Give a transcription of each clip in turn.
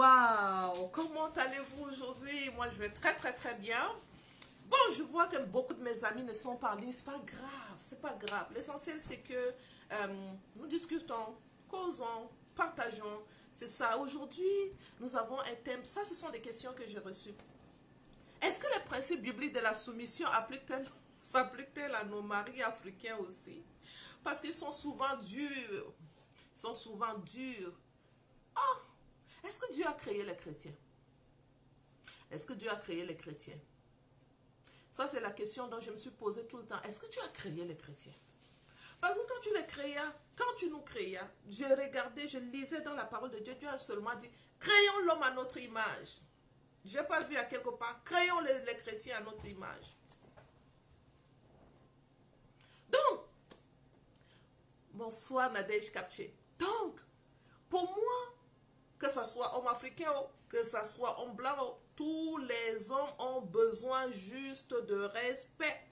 Waouh, comment allez-vous aujourd'hui? Moi, je vais très bien. Bon, je vois que beaucoup de mes amis ne sont pas en ligne. C'est pas grave, c'est pas grave. L'essentiel, c'est que nous discutons, causons, partageons. C'est ça. Aujourd'hui, nous avons un thème. Ça, ce sont des questions que j'ai reçues. Est-ce que les principes bibliques de la soumission s'appliquent-elles à nos maris africains aussi? Parce qu'ils sont souvent durs. Ils sont souvent durs. Oh, est-ce que Dieu a créé les chrétiens? Est-ce que Dieu a créé les chrétiens? Ça, c'est la question dont je me suis posée tout le temps. Est-ce que tu as créé les chrétiens? Parce que quand tu les créas, quand tu nous créas, je regardais, je lisais dans la parole de Dieu, Dieu a seulement dit, créons l'homme à notre image. Je n'ai pas vu à quelque part, créons les chrétiens à notre image. Donc, bonsoir Nadège Kapché. Donc, pour moi, que ce soit homme africain, que ce soit homme blanc, tous les hommes ont besoin juste de respect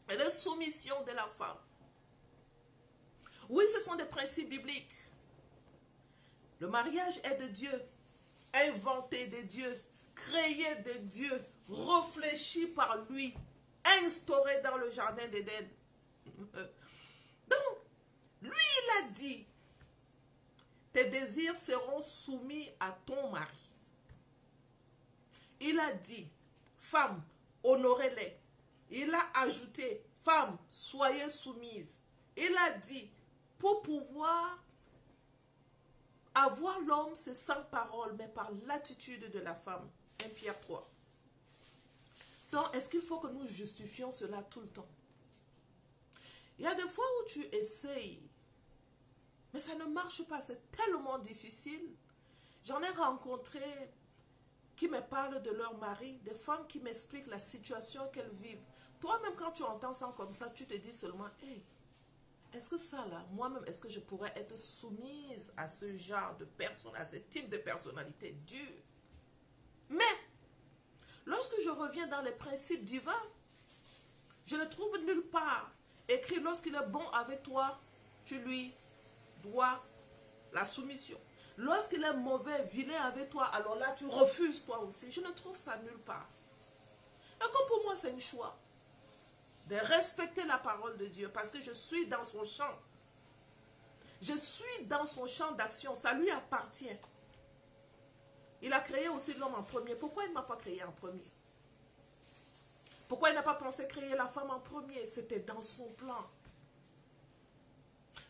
et de soumission de la femme. Oui, ce sont des principes bibliques. Le mariage est de Dieu, inventé de Dieu, créé de Dieu, réfléchi par lui, instauré dans le jardin d'Éden. Donc, lui, il a dit, tes désirs seront soumis à ton mari. Il a dit, femme, honorez-les. Il a ajouté, femme, soyez soumises. Il a dit, pour pouvoir avoir l'homme, c'est sans parole, mais par l'attitude de la femme. 1 Pierre 3. Donc, est-ce qu'il faut que nous justifions cela tout le temps? Il y a des fois où tu essayes, mais ça ne marche pas, c'est tellement difficile. J'en ai rencontré qui me parlent de leur mari, des femmes qui m'expliquent la situation qu'elles vivent. Toi-même, quand tu entends ça comme ça, tu te dis seulement, hey, est-ce que ça là, moi-même, est-ce que je pourrais être soumise à ce genre de personne, à ce type de personnalité dure? Mais, lorsque je reviens dans les principes divins, je ne trouve nulle part écrit, lorsqu'il est bon avec toi, tu lui dois la soumission. Lorsqu'il est mauvais, vilain avec toi, alors là, tu refuses toi aussi. Je ne trouve ça nulle part. Et comme pour moi, c'est un choix de respecter la parole de Dieu parce que je suis dans son champ. Je suis dans son champ d'action. Ça lui appartient. Il a créé aussi l'homme en premier. Pourquoi il ne m'a pas créé en premier? Pourquoi il n'a pas pensé créer la femme en premier? C'était dans son plan.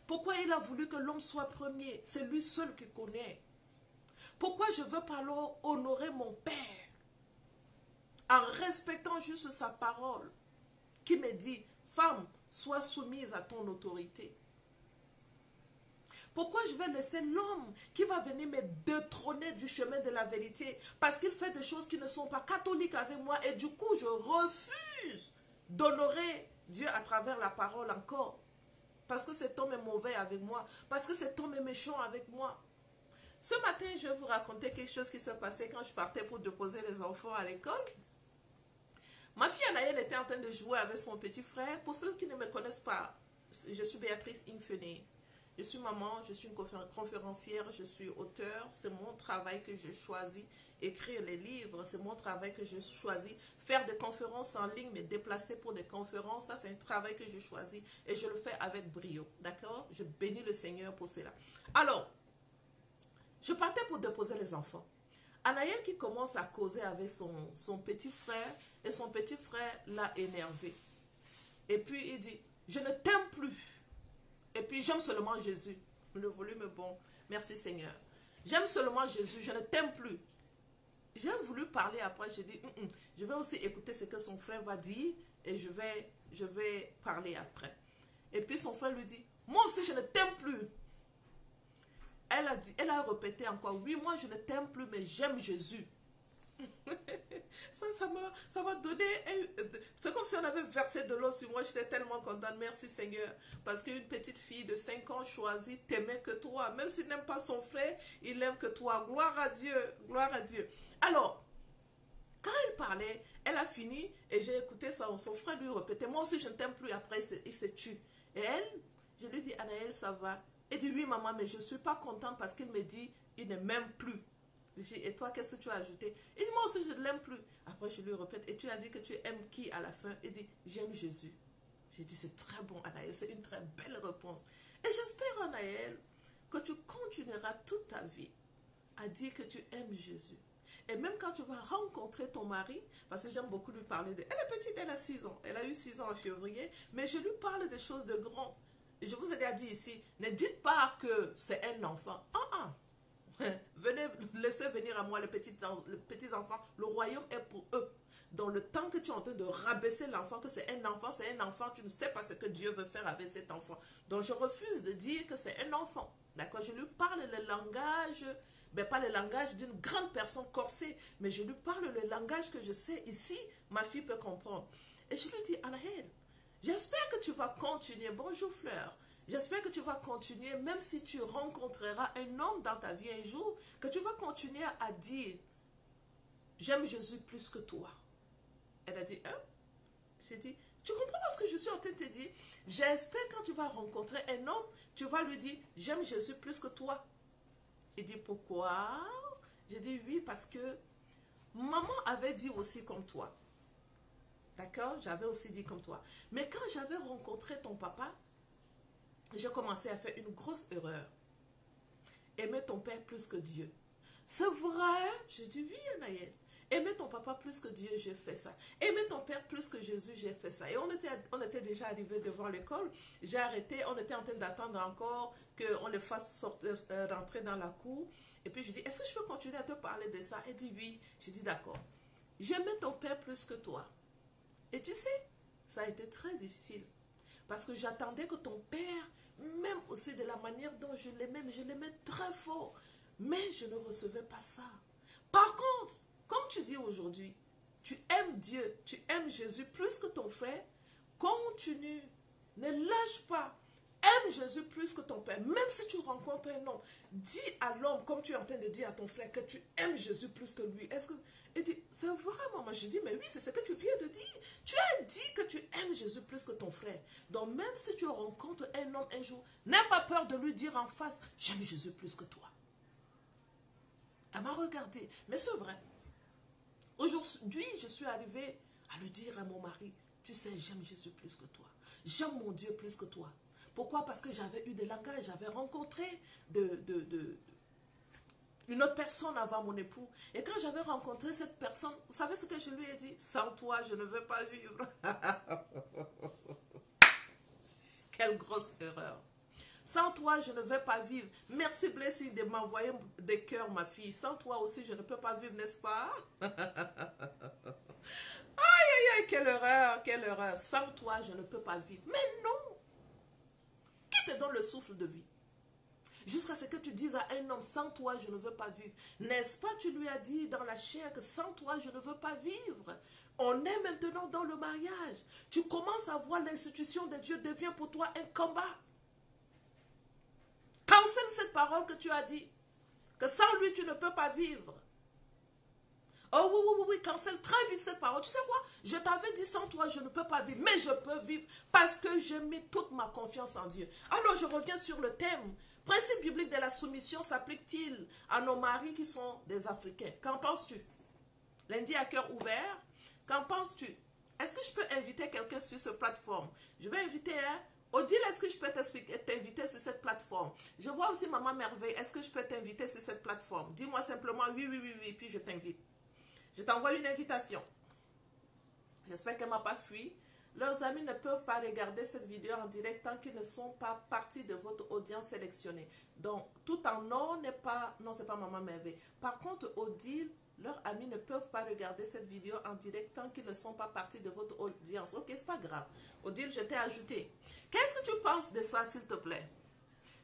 Pourquoi il a voulu que l'homme soit premier? C'est lui seul qui connaît. Pourquoi je veux pas alors honorer mon Père en respectant juste sa parole qui me dit, femme, sois soumise à ton autorité. Pourquoi je vais laisser l'homme qui va venir me détrôner du chemin de la vérité parce qu'il fait des choses qui ne sont pas catholiques avec moi et du coup je refuse d'honorer Dieu à travers la parole encore. Parce que cet homme est mauvais avec moi. Parce que cet homme est méchant avec moi. Ce matin, je vais vous raconter quelque chose qui s'est passé quand je partais pour déposer les enfants à l'école. Ma fille Anaëlle était en train de jouer avec son petit frère. Pour ceux qui ne me connaissent pas, je suis Béatrice Infené. Je suis maman, je suis une conférencière, je suis auteure. C'est mon travail que je choisis. Écrire les livres, c'est mon travail que je choisis. Faire des conférences en ligne, me déplacer pour des conférences, ça c'est un travail que je choisis. Et je le fais avec brio, d'accord? Je bénis le Seigneur pour cela. Alors, je partais pour déposer les enfants. Anaëlle qui commence à causer avec son petit frère, et son petit frère l'a énervé. Et puis il dit, je ne t'aime plus. Et puis j'aime seulement Jésus. Le volume est bon. Merci Seigneur. J'aime seulement Jésus, je ne t'aime plus. J'ai voulu parler après, j'ai dit, je vais aussi écouter ce que son frère va dire et je vais parler après. Et puis son frère lui dit, moi aussi je ne t'aime plus. Elle a répété encore, oui, moi je ne t'aime plus, mais j'aime Jésus. ça m'a donné, c'est comme si on avait versé de l'eau sur moi, j'étais tellement contente, merci Seigneur, parce qu'une petite fille de 5 ans choisit t'aimer que toi, même s'il n'aime pas son frère, il aime que toi, gloire à Dieu, gloire à Dieu. Alors, quand elle parlait, elle a fini, et j'ai écouté son frère lui répéter, moi aussi je ne t'aime plus, après il se tue. Et elle, je lui dis, Anaëlle, ça va? Elle dit, oui maman, mais je ne suis pas contente parce qu'il me dit, il ne m'aime plus. Je dis, et toi, qu'est-ce que tu as ajouté? Il dit, moi aussi, je ne l'aime plus. Après, je lui répète, et tu as dit que tu aimes qui à la fin? Il dit, j'aime Jésus. J'ai dit, c'est très bon, Anaël, c'est une très belle réponse. Et j'espère, Anaël, que tu continueras toute ta vie à dire que tu aimes Jésus. Et même quand tu vas rencontrer ton mari, parce que j'aime beaucoup lui parler de... Elle est petite, elle a 6 ans. Elle a eu 6 ans en février, mais je lui parle des choses de grand. Et je vous ai déjà dit ici, ne dites pas que c'est un enfant. Venez, laissez venir à moi les petits enfants. Le royaume est pour eux. Dans le temps que tu es en train de rabaisser l'enfant, que c'est un enfant, tu ne sais pas ce que Dieu veut faire avec cet enfant. Donc je refuse de dire que c'est un enfant. D'accord? Je lui parle le langage, mais pas le langage d'une grande personne corsée, mais je lui parle le langage que je sais ici, ma fille peut comprendre. Et je lui dis, Anaël, j'espère que tu vas continuer. Bonjour Fleur. J'espère que tu vas continuer, même si tu rencontreras un homme dans ta vie un jour, que tu vas continuer à dire, j'aime Jésus plus que toi. Elle a dit, hein? J'ai dit, tu comprends ce que je suis en train de te dire? J'espère quand tu vas rencontrer un homme, tu vas lui dire, j'aime Jésus plus que toi. Il dit, pourquoi? J'ai dit, oui, parce que maman avait dit aussi comme toi. D'accord? J'avais aussi dit comme toi. Mais quand j'avais rencontré ton papa, j'ai commencé à faire une grosse erreur. Aimer ton père plus que Dieu. C'est vrai? Je dis oui, Anaël. Aimer ton papa plus que Dieu, j'ai fait ça. Aimer ton père plus que Jésus, j'ai fait ça. Et on était déjà arrivé devant l'école. J'ai arrêté, on était en train d'attendre encore qu'on les fasse sortir, rentrer dans la cour. Et puis je dis, est-ce que je peux continuer à te parler de ça? Elle dit oui. Je dis d'accord. J'aimais ton père plus que toi. Et tu sais, ça a été très difficile. Parce que j'attendais que ton père, même aussi de la manière dont je l'aimais, mais je l'aimais très fort. Mais je ne recevais pas ça. Par contre, comme tu dis aujourd'hui, tu aimes Dieu, tu aimes Jésus plus que ton frère, continue, ne lâche pas. Aime Jésus plus que ton père. Même si tu rencontres un homme, dis à l'homme, comme tu es en train de dire à ton frère, que tu aimes Jésus plus que lui. Est-ce que... Il dit, c'est vraiment, moi je dis, mais oui, c'est ce que tu viens de dire. Tu as dit que tu aimes Jésus plus que ton frère. Donc même si tu rencontres un homme un jour, n'aie pas peur de lui dire en face, j'aime Jésus plus que toi. Elle m'a regardé, mais c'est vrai. Aujourd'hui, je suis arrivée à lui dire à mon mari, tu sais, j'aime Jésus plus que toi. J'aime mon Dieu plus que toi. Pourquoi? Parce que j'avais eu des langages, j'avais rencontré une autre personne avant mon époux. Et quand j'avais rencontré cette personne, vous savez ce que je lui ai dit? Sans toi, je ne veux pas vivre. Quelle grosse erreur. Sans toi, je ne vais pas vivre. Merci Blessing de m'envoyer des cœurs, ma fille. Sans toi aussi, je ne peux pas vivre, n'est-ce pas? Aïe, aïe, aïe, quelle erreur, quelle erreur. Sans toi, je ne peux pas vivre. Mais non. Qui te donne le souffle de vie? Jusqu'à ce que tu dises à un homme, sans toi, je ne veux pas vivre. N'est-ce pas, tu lui as dit dans la chair que sans toi, je ne veux pas vivre. On est maintenant dans le mariage. Tu commences à voir l'institution de Dieu devient pour toi un combat. Cancelle cette parole que tu as dit. Que sans lui, tu ne peux pas vivre. Oh oui, oui, oui, oui, cancelle très vite cette parole. Tu sais quoi? Je t'avais dit sans toi, je ne peux pas vivre. Mais je peux vivre parce que j'ai mis toute ma confiance en Dieu. Alors, je reviens sur le thème. Principe biblique de la soumission s'applique-t-il à nos maris qui sont des Africains? Qu'en penses-tu? Lundi à cœur ouvert. Qu'en penses-tu? Est-ce que je peux inviter quelqu'un sur cette plateforme? Je vais inviter Odile, est-ce que je peux t'inviter sur cette plateforme? Je vois aussi Maman Merveille. Est-ce que je peux t'inviter sur cette plateforme? Dis-moi simplement oui, oui, oui, oui, puis je t'invite. Je t'envoie une invitation. J'espère qu'elle ne m'a pas fui. Leurs amis ne peuvent pas regarder cette vidéo en direct tant qu'ils ne sont pas partie de votre audience sélectionnée. Donc, tout en or n'est pas... Non, c'est pas Maman Merveille. Par contre, Odile, leurs amis ne peuvent pas regarder cette vidéo en direct tant qu'ils ne sont pas partie de votre audience. Ok, c'est pas grave. Odile, je t'ai ajouté. Qu'est-ce que tu penses de ça, s'il te plaît?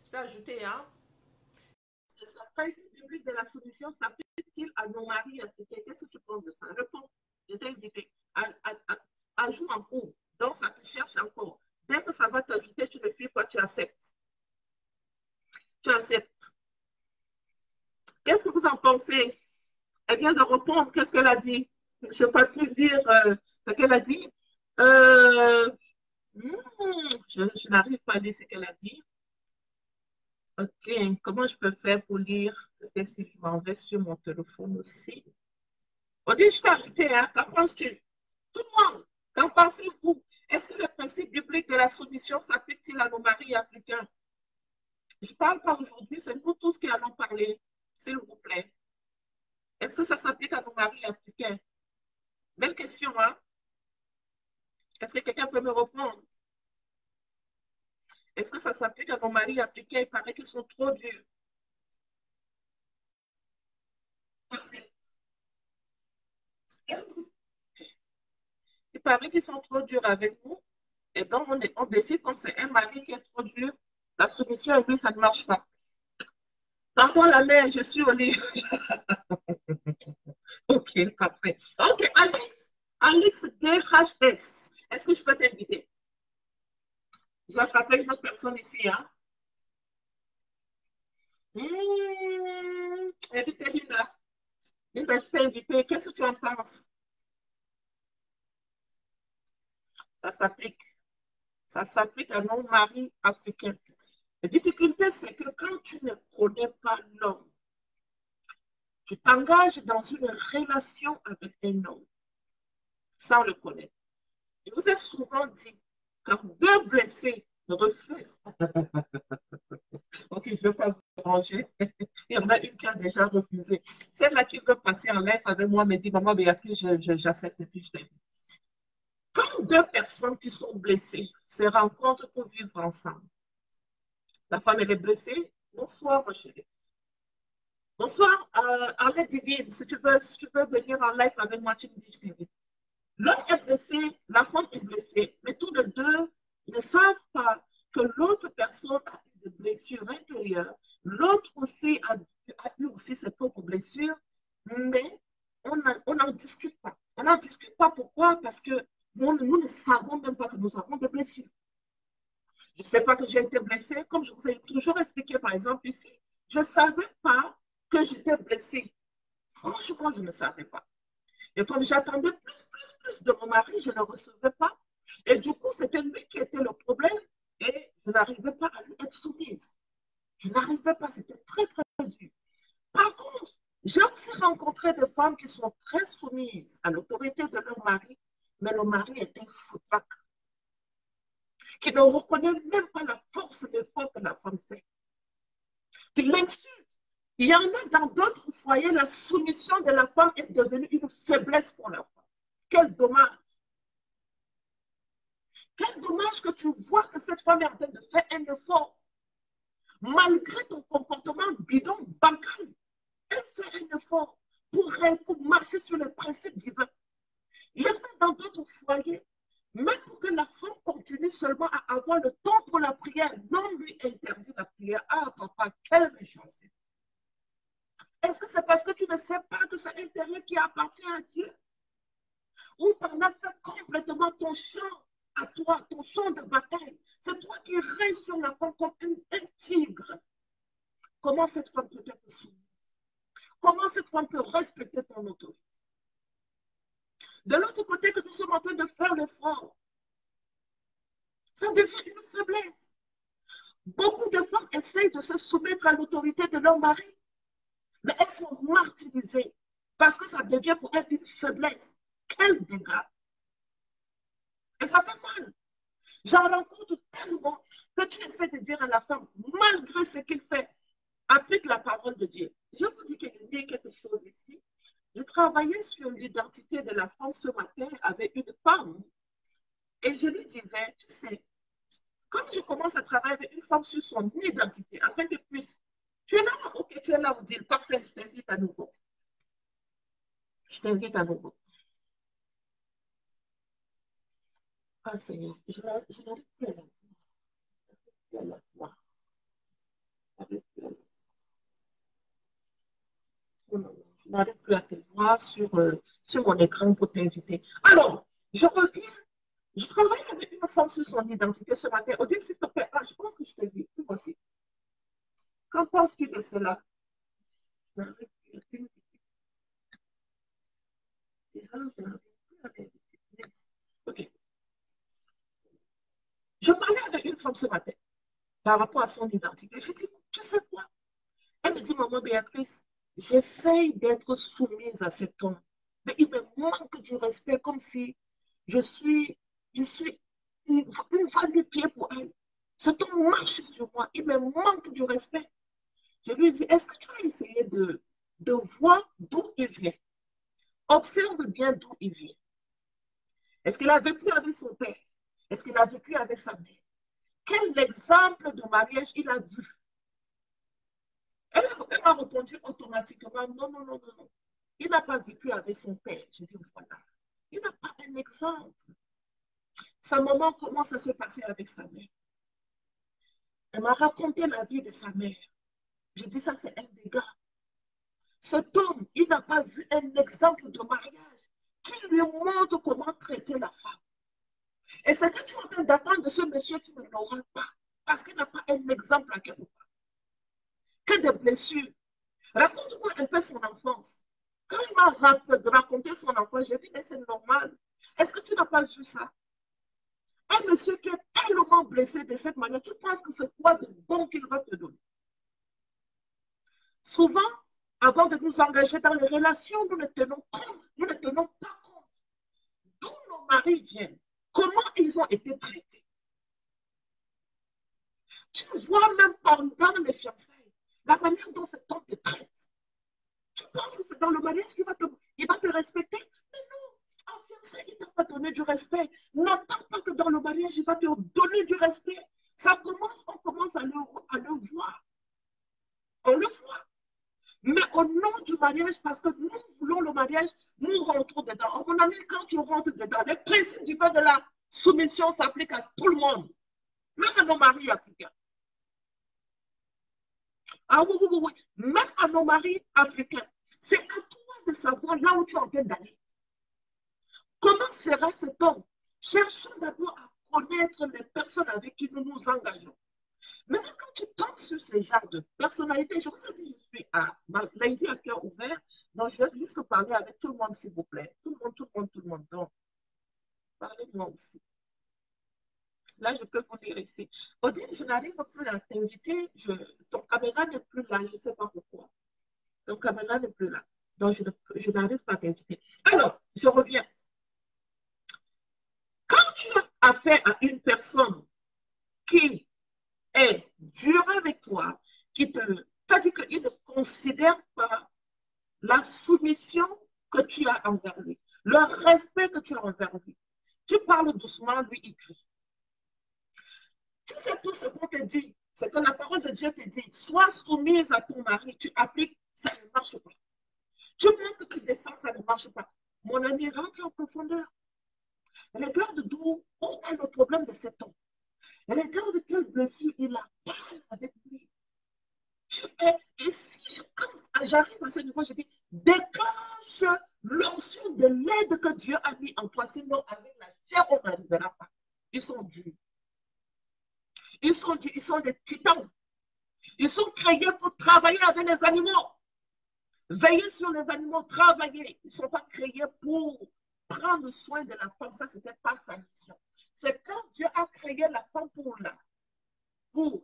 Je t'ai ajouté, hein? Le principe biblique de la solution s'applique-t-il à nos maris africains? Qu'est-ce que tu penses de ça? Réponds. Je t'ai invité. Ajoute en cours. Donc, ça te cherche encore. Dès que ça va t'ajouter, tu ne fuis pas, tu acceptes. Tu acceptes. Qu'est-ce que vous en pensez? Elle vient de répondre. Qu'est-ce qu'elle a dit? Je ne peux pas plus dire ce qu'elle a dit. Je n'arrive pas à lire ce qu'elle a dit. Ok, comment je peux faire pour lire? Peut-être que je m'en vais sur mon téléphone aussi. Odile, je t'ai ajouté, hein? Qu'en penses-tu? Tout le monde, qu'en pensez-vous? Est-ce que le principe biblique de la soumission s'applique-t-il à nos maris africains? Je ne parle pas aujourd'hui, c'est nous tous qui allons parler, s'il vous plaît. Est-ce que ça s'applique à nos maris africains? Belle question, hein? Est-ce que quelqu'un peut me répondre? Est-ce que ça s'applique à nos maris africains? Il paraît qu'ils sont trop durs. Il paraît qu'ils sont trop durs avec nous. Et donc, on décide comme c'est un mari qui est trop dur. La soumission avec lui, ça ne marche pas. Tends la main, je suis au lit. Ok, parfait. Ok, Alex DHS. Est-ce que je peux t'inviter? Je vais attraper une autre personne ici, hein? Invitez Linda. Linda, je t'ai invité. Qu'est-ce que tu en penses? Ça s'applique. Ça s'applique à nos maris africains. La difficulté, c'est que quand tu ne connais pas l'homme, tu t'engages dans une relation avec un homme sans le connaître. Je vous ai souvent dit, quand deux blessés refusent, ok, je ne vais pas vous déranger, il y en a une qui a déjà refusé. Celle-là qui veut passer en live avec moi me dit, maman Béatrice, j'accepte et puis je t'aime. Quand deux personnes qui sont blessées se rencontrent pour vivre ensemble, la femme elle est blessée, bonsoir ma chérie. Bonsoir, Arlette Divine, si tu veux venir en live avec moi, tu me dis, je t'invite. L'homme est blessé, la femme est blessée, mais tous les deux ne savent pas que l'autre personne a eu des blessures intérieures, l'autre aussi a eu aussi ses propres blessures, mais on n'en discute pas. On n'en discute pas pourquoi? Parce que nous ne savons même pas que nous avons des blessures. Je ne sais pas que j'ai été blessée, comme je vous ai toujours expliqué par exemple ici, je ne savais pas que j'étais blessée. Franchement, je ne savais pas. Et comme j'attendais plus de mon mari, je ne le recevais pas. Et du coup, c'était lui qui était le problème et je n'arrivais pas à lui être soumise. Je n'arrivais pas, c'était très dur. Par contre, j'ai aussi rencontré des femmes qui sont très soumises à l'autorité de leur mari, mais le mari est un foutraque, qui ne reconnaît même pas la force d'effort que la femme fait, qui l'insulte. Il y en a dans d'autres foyers, la soumission de la femme est devenue une faiblesse pour la femme. Quel dommage! Quel dommage que tu vois que cette femme est en train de faire un effort. Malgré ton comportement bidon, bancal, elle fait un effort pour marcher sur le principe divin. Il y en a dans d'autres foyers, même pour que la femme continue seulement à avoir le temps pour la prière, non lui interdit la prière. Ah, papa, quelle méchanceté. Est-ce que c'est parce que tu ne sais pas que c'est un terrain qui appartient à Dieu? Ou tu en as fait complètement ton champ à toi, ton champ de bataille? C'est toi qui restes sur la femme comme un tigre. Comment cette femme peut être soumise? Comment cette femme peut respecter ton autorité? De l'autre côté, que nous sommes en train de faire l'effort, ça devient une faiblesse. Beaucoup de femmes essayent de se soumettre à l'autorité de leur mari, mais elles sont martyrisées parce que ça devient pour elles une faiblesse. Quel dégât! Et ça fait mal. J'en rencontre tellement que tu essaies de dire à la femme, malgré ce qu'il fait, applique la parole de Dieu. Je vous dis quelque chose ici. Je travaillais sur l'identité de la femme ce matin avec une femme et je lui disais, tu sais, comme je commence à travailler avec une femme sur son identité, afin de plus, tu es là, ok, tu es là, on dit, parfait, je t'invite à nouveau. Je t'invite à nouveau. Ah Seigneur, je n'arrive plus à la voir. Je n'arrive plus à te voir sur mon écran pour t'inviter. Alors, je reviens. Je travaille avec une femme sur son identité ce matin. On dit, s'il te plaît, ah, je pense que je t'ai vu. Toi aussi. Qu'en penses-tu de cela? Je n'arrive plus à t'inviter. Je n'arrive plus à t'inviter. Ok. Je parlais avec une femme ce matin par rapport à son identité. Je dis, tu sais, Maman Béatrice, j'essaye d'être soumise à cet homme. Mais il me manque du respect comme si je suis, je suis une va-nu-pied pour elle. Cet homme marche sur moi. Il me manque du respect. Je lui dis, est-ce que tu as essayé de voir d'où il vient? Observe bien d'où il vient. Est-ce qu'il a vécu avec son père? Est-ce qu'il a vécu avec sa mère? Quel exemple de mariage il a vu? Elle m'a répondu automatiquement, non, non, non, non, non. Il n'a pas vécu avec son père. Je dis, voilà. Il n'a pas un exemple. Sa maman, comment ça s'est passé avec sa mère? Elle m'a raconté la vie de sa mère. Je dis, ça, c'est un dégât. Cet homme, il n'a pas vu un exemple de mariage qui lui montre comment traiter la femme. Et ce que tu es en train d'attendre de ce monsieur, tu ne l'auras pas. Parce qu'il n'a pas un exemple à quelque part. Que des blessures. Raconte-moi un peu son enfance. Quand il m'a raconté son enfance, j'ai dit, mais c'est normal. Est-ce que tu n'as pas vu ça? Un monsieur qui est tellement blessé de cette manière, tu penses que c'est quoi de bon qu'il va te donner? Souvent, avant de nous engager dans les relations, nous ne tenons pas compte d'où nos maris viennent, comment ils ont été traités. Tu vois même pendant les fiançailles, la manière dont cet homme te traite. Tu penses que c'est dans le mariage qu'il va te respecter? Mais non, en fiançailles, il ne t'a pas donné du respect. N'attends pas que dans le mariage, il va te donner du respect. On commence à le voir. On le voit. Mais au nom du mariage, parce que nous voulons le mariage, nous rentrons dedans. Oh, mon ami, quand tu rentres dedans, le principe du fait de la soumission s'applique à tout le monde, même à nos maris africains. Ah oui, oui, oui, oui. Même à nos maris africains. C'est à toi de savoir là où tu es en train d'aller. Comment sera cet homme? Cherchons d'abord à connaître les personnes avec qui nous nous engageons. Maintenant, quand tu tombes sur ce genre de personnalité, je vous ai dit, je suis à lundi à cœur ouvert, donc je vais juste parler avec tout le monde, s'il vous plaît. Tout le monde, tout le monde, tout le monde. Donc, parlez-moi aussi. Là, je peux vous dire ici. Odile, je n'arrive plus à t'inviter. Ton caméra n'est plus là, je ne sais pas pourquoi. Ton caméra n'est plus là. Donc, je n'arrive pas à t'inviter. Alors, je reviens. Quand tu as affaire à une personne qui est dur avec toi, qui t'a dit qu'il ne considère pas la soumission que tu as envers lui, le respect que tu as envers lui. Tu parles doucement, lui, il crie. Tu fais tout ce qu'on te dit, c'est que la parole de Dieu te dit, sois soumise à ton mari, tu appliques, ça ne marche pas. Tu montres que tu descends, ça ne marche pas. Mon ami, rentre en profondeur. Regarde où est le problème de cet homme. Regarde quelle blessure il a. Parle avec lui. Et si j'arrive à ce niveau, je dis, déclenche l'onction de l'aide que Dieu a mis en toi. Sinon, avec la chair, on n'arrivera pas. Ils sont durs. Ils sont des titans. Ils sont créés pour travailler avec les animaux. Veiller sur les animaux, travailler. Ils ne sont pas créés pour prendre soin de la femme. Ça, ce n'était pas sa mission. C'est quand Dieu a créé la femme pour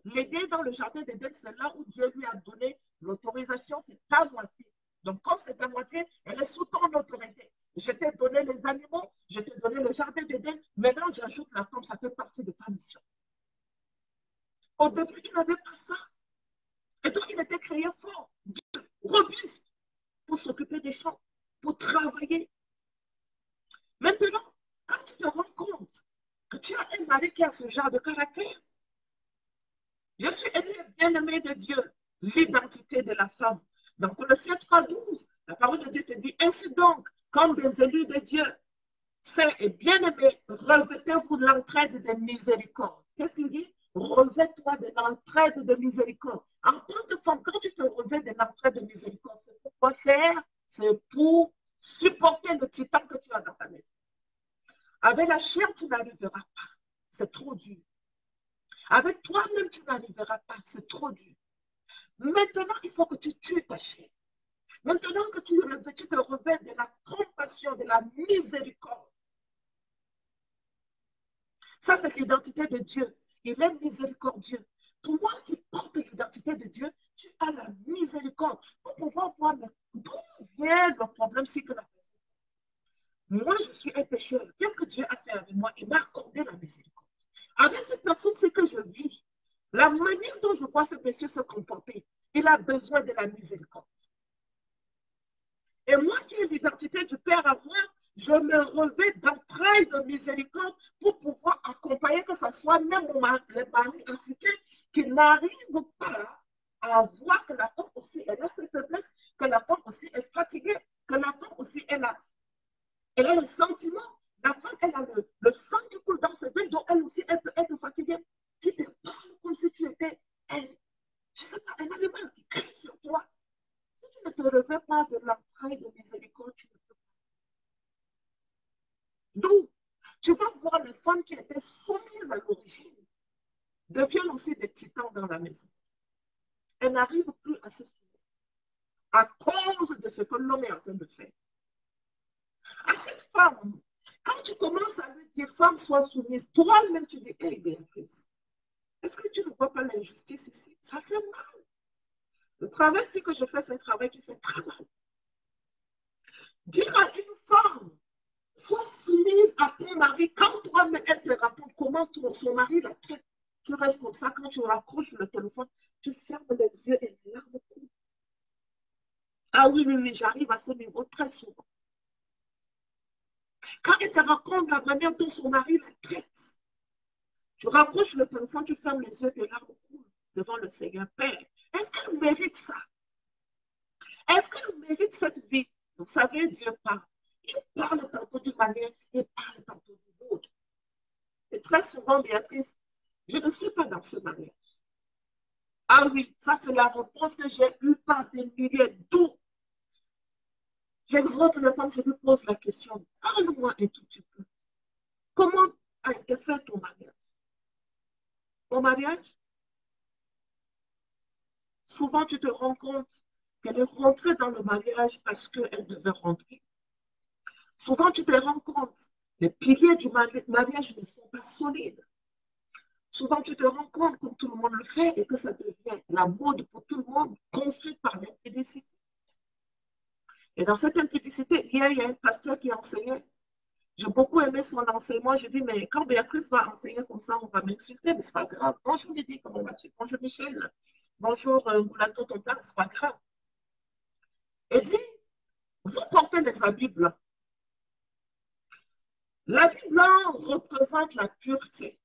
l'aider dans le jardin d'Éden, c'est là où Dieu lui a donné l'autorisation, c'est ta moitié. Donc, comme c'est ta moitié, elle est sous ton autorité. Je t'ai donné les animaux, je t'ai donné le jardin d'Éden, maintenant j'ajoute la femme, ça fait partie de ta mission. Au début, il n'avait pas ça. Et donc, il était créé fort, robuste, pour s'occuper des champs, pour travailler. Maintenant, quand tu te rends compte que tu as un mari qui a ce genre de caractère, je suis bien-aimé de Dieu, l'identité de la femme. Dans Colossiens 3,12, la parole de Dieu te dit, ainsi donc, comme des élus de Dieu, saints et bien-aimés, revêtez-vous de l'entraide de miséricorde. Qu'est-ce qu'il dit? Revêt-toi de l'entraide de miséricorde. En tant que femme, quand tu te revêts de l'entraide de miséricorde, c'est pour quoi faire? C'est pour supporter le titan que tu as dans ta maison. Avec la chair, tu n'arriveras pas. C'est trop dur. Avec toi-même, tu n'arriveras pas. C'est trop dur. Maintenant, il faut que tu tues ta chair. Maintenant que tu te revêts de la compassion, de la miséricorde. Ça, c'est l'identité de Dieu. Il est miséricordieux. Toi qui portes l'identité de Dieu, tu as la miséricorde pour pouvoir voir d'où vient le problème si que la personne. Moi, je suis un pécheur. Qu'est-ce que Dieu a fait avec moi? Il m'a accordé la miséricorde. Avec cette personne, c'est que je vis. La manière dont je vois ce pécheur se comporter, il a besoin de la miséricorde. Et moi qui ai l'identité du Père à moi, je me revêt d'entrailles de miséricorde pour pouvoir accompagner, que ce soit même les maris africains qui n'arrivent pas à voir que la femme aussi, elle a ses faiblesses, que la femme aussi est fatiguée, que la femme aussi, elle a le sentiment. La femme, elle a le sang qui coule dans ses veines, donc elle aussi, elle peut être fatiguée. Tu te parles comme si tu étais, je sais pas, un animal qui crie sur toi. Si tu ne te revêts pas de l'entraille de miséricorde, tu ne peux pas. Donc, tu vas voir les femmes qui étaient soumises à l'origine deviennent aussi des titans dans la maison. Elles n'arrivent plus à se soumettre à cause de ce que l'homme est en train de faire. À cette femme, quand tu commences à lui dire, femme, sois soumise, toi-même tu dis, hé, Béatrice, est-ce que tu ne vois pas l'injustice ici? Ça fait mal. Le travail que je fais, c'est un travail qui fait très mal. Dire à une femme, sois soumise à ton mari, quand toi-même elle te raconte comment son mari la traite, tu restes comme ça, quand tu raccroches le téléphone, tu fermes les yeux et les larmes coulent. Ah oui, oui, oui, j'arrive à ce niveau très souvent. Quand elle te raconte la manière dont son mari la traite, tu raccroches le téléphone, tu fermes les yeux, tes larmes coulent devant le Seigneur. Père, est-ce qu'elle mérite ça? Est-ce qu'elle mérite cette vie? Vous savez, Dieu parle. Il parle tantôt d'une manière, il parle tantôt d'une autre. Et très souvent, Béatrice, je ne suis pas dans ce mariage. Ah oui, ça c'est la réponse que j'ai eue par des milliers. D'où j'exhorte les femmes, je lui pose la question. Parle-moi un tout petit peu. Comment a été fait ton mariage? Ton mariage, souvent tu te rends compte qu'elle est rentrée dans le mariage parce qu'elle devait rentrer. Souvent tu te rends compte les piliers du mariage ne sont pas solides. Souvent tu te rends compte que tout le monde le fait et que ça devient la mode pour tout le monde, construite par l'impudicité. Et dans cette impudicité, il y a un pasteur qui enseignait. J'ai beaucoup aimé son enseignement. Je dis, mais quand Béatrice va enseigner comme ça, on va m'insulter, mais c'est pas grave. Bonjour Lydie, comment vas-tu? Bonjour Michel. Bonjour Moulato Tonta, c'est pas grave. Et dit, vous portez les habits blancs. L'habit blanc représente la pureté.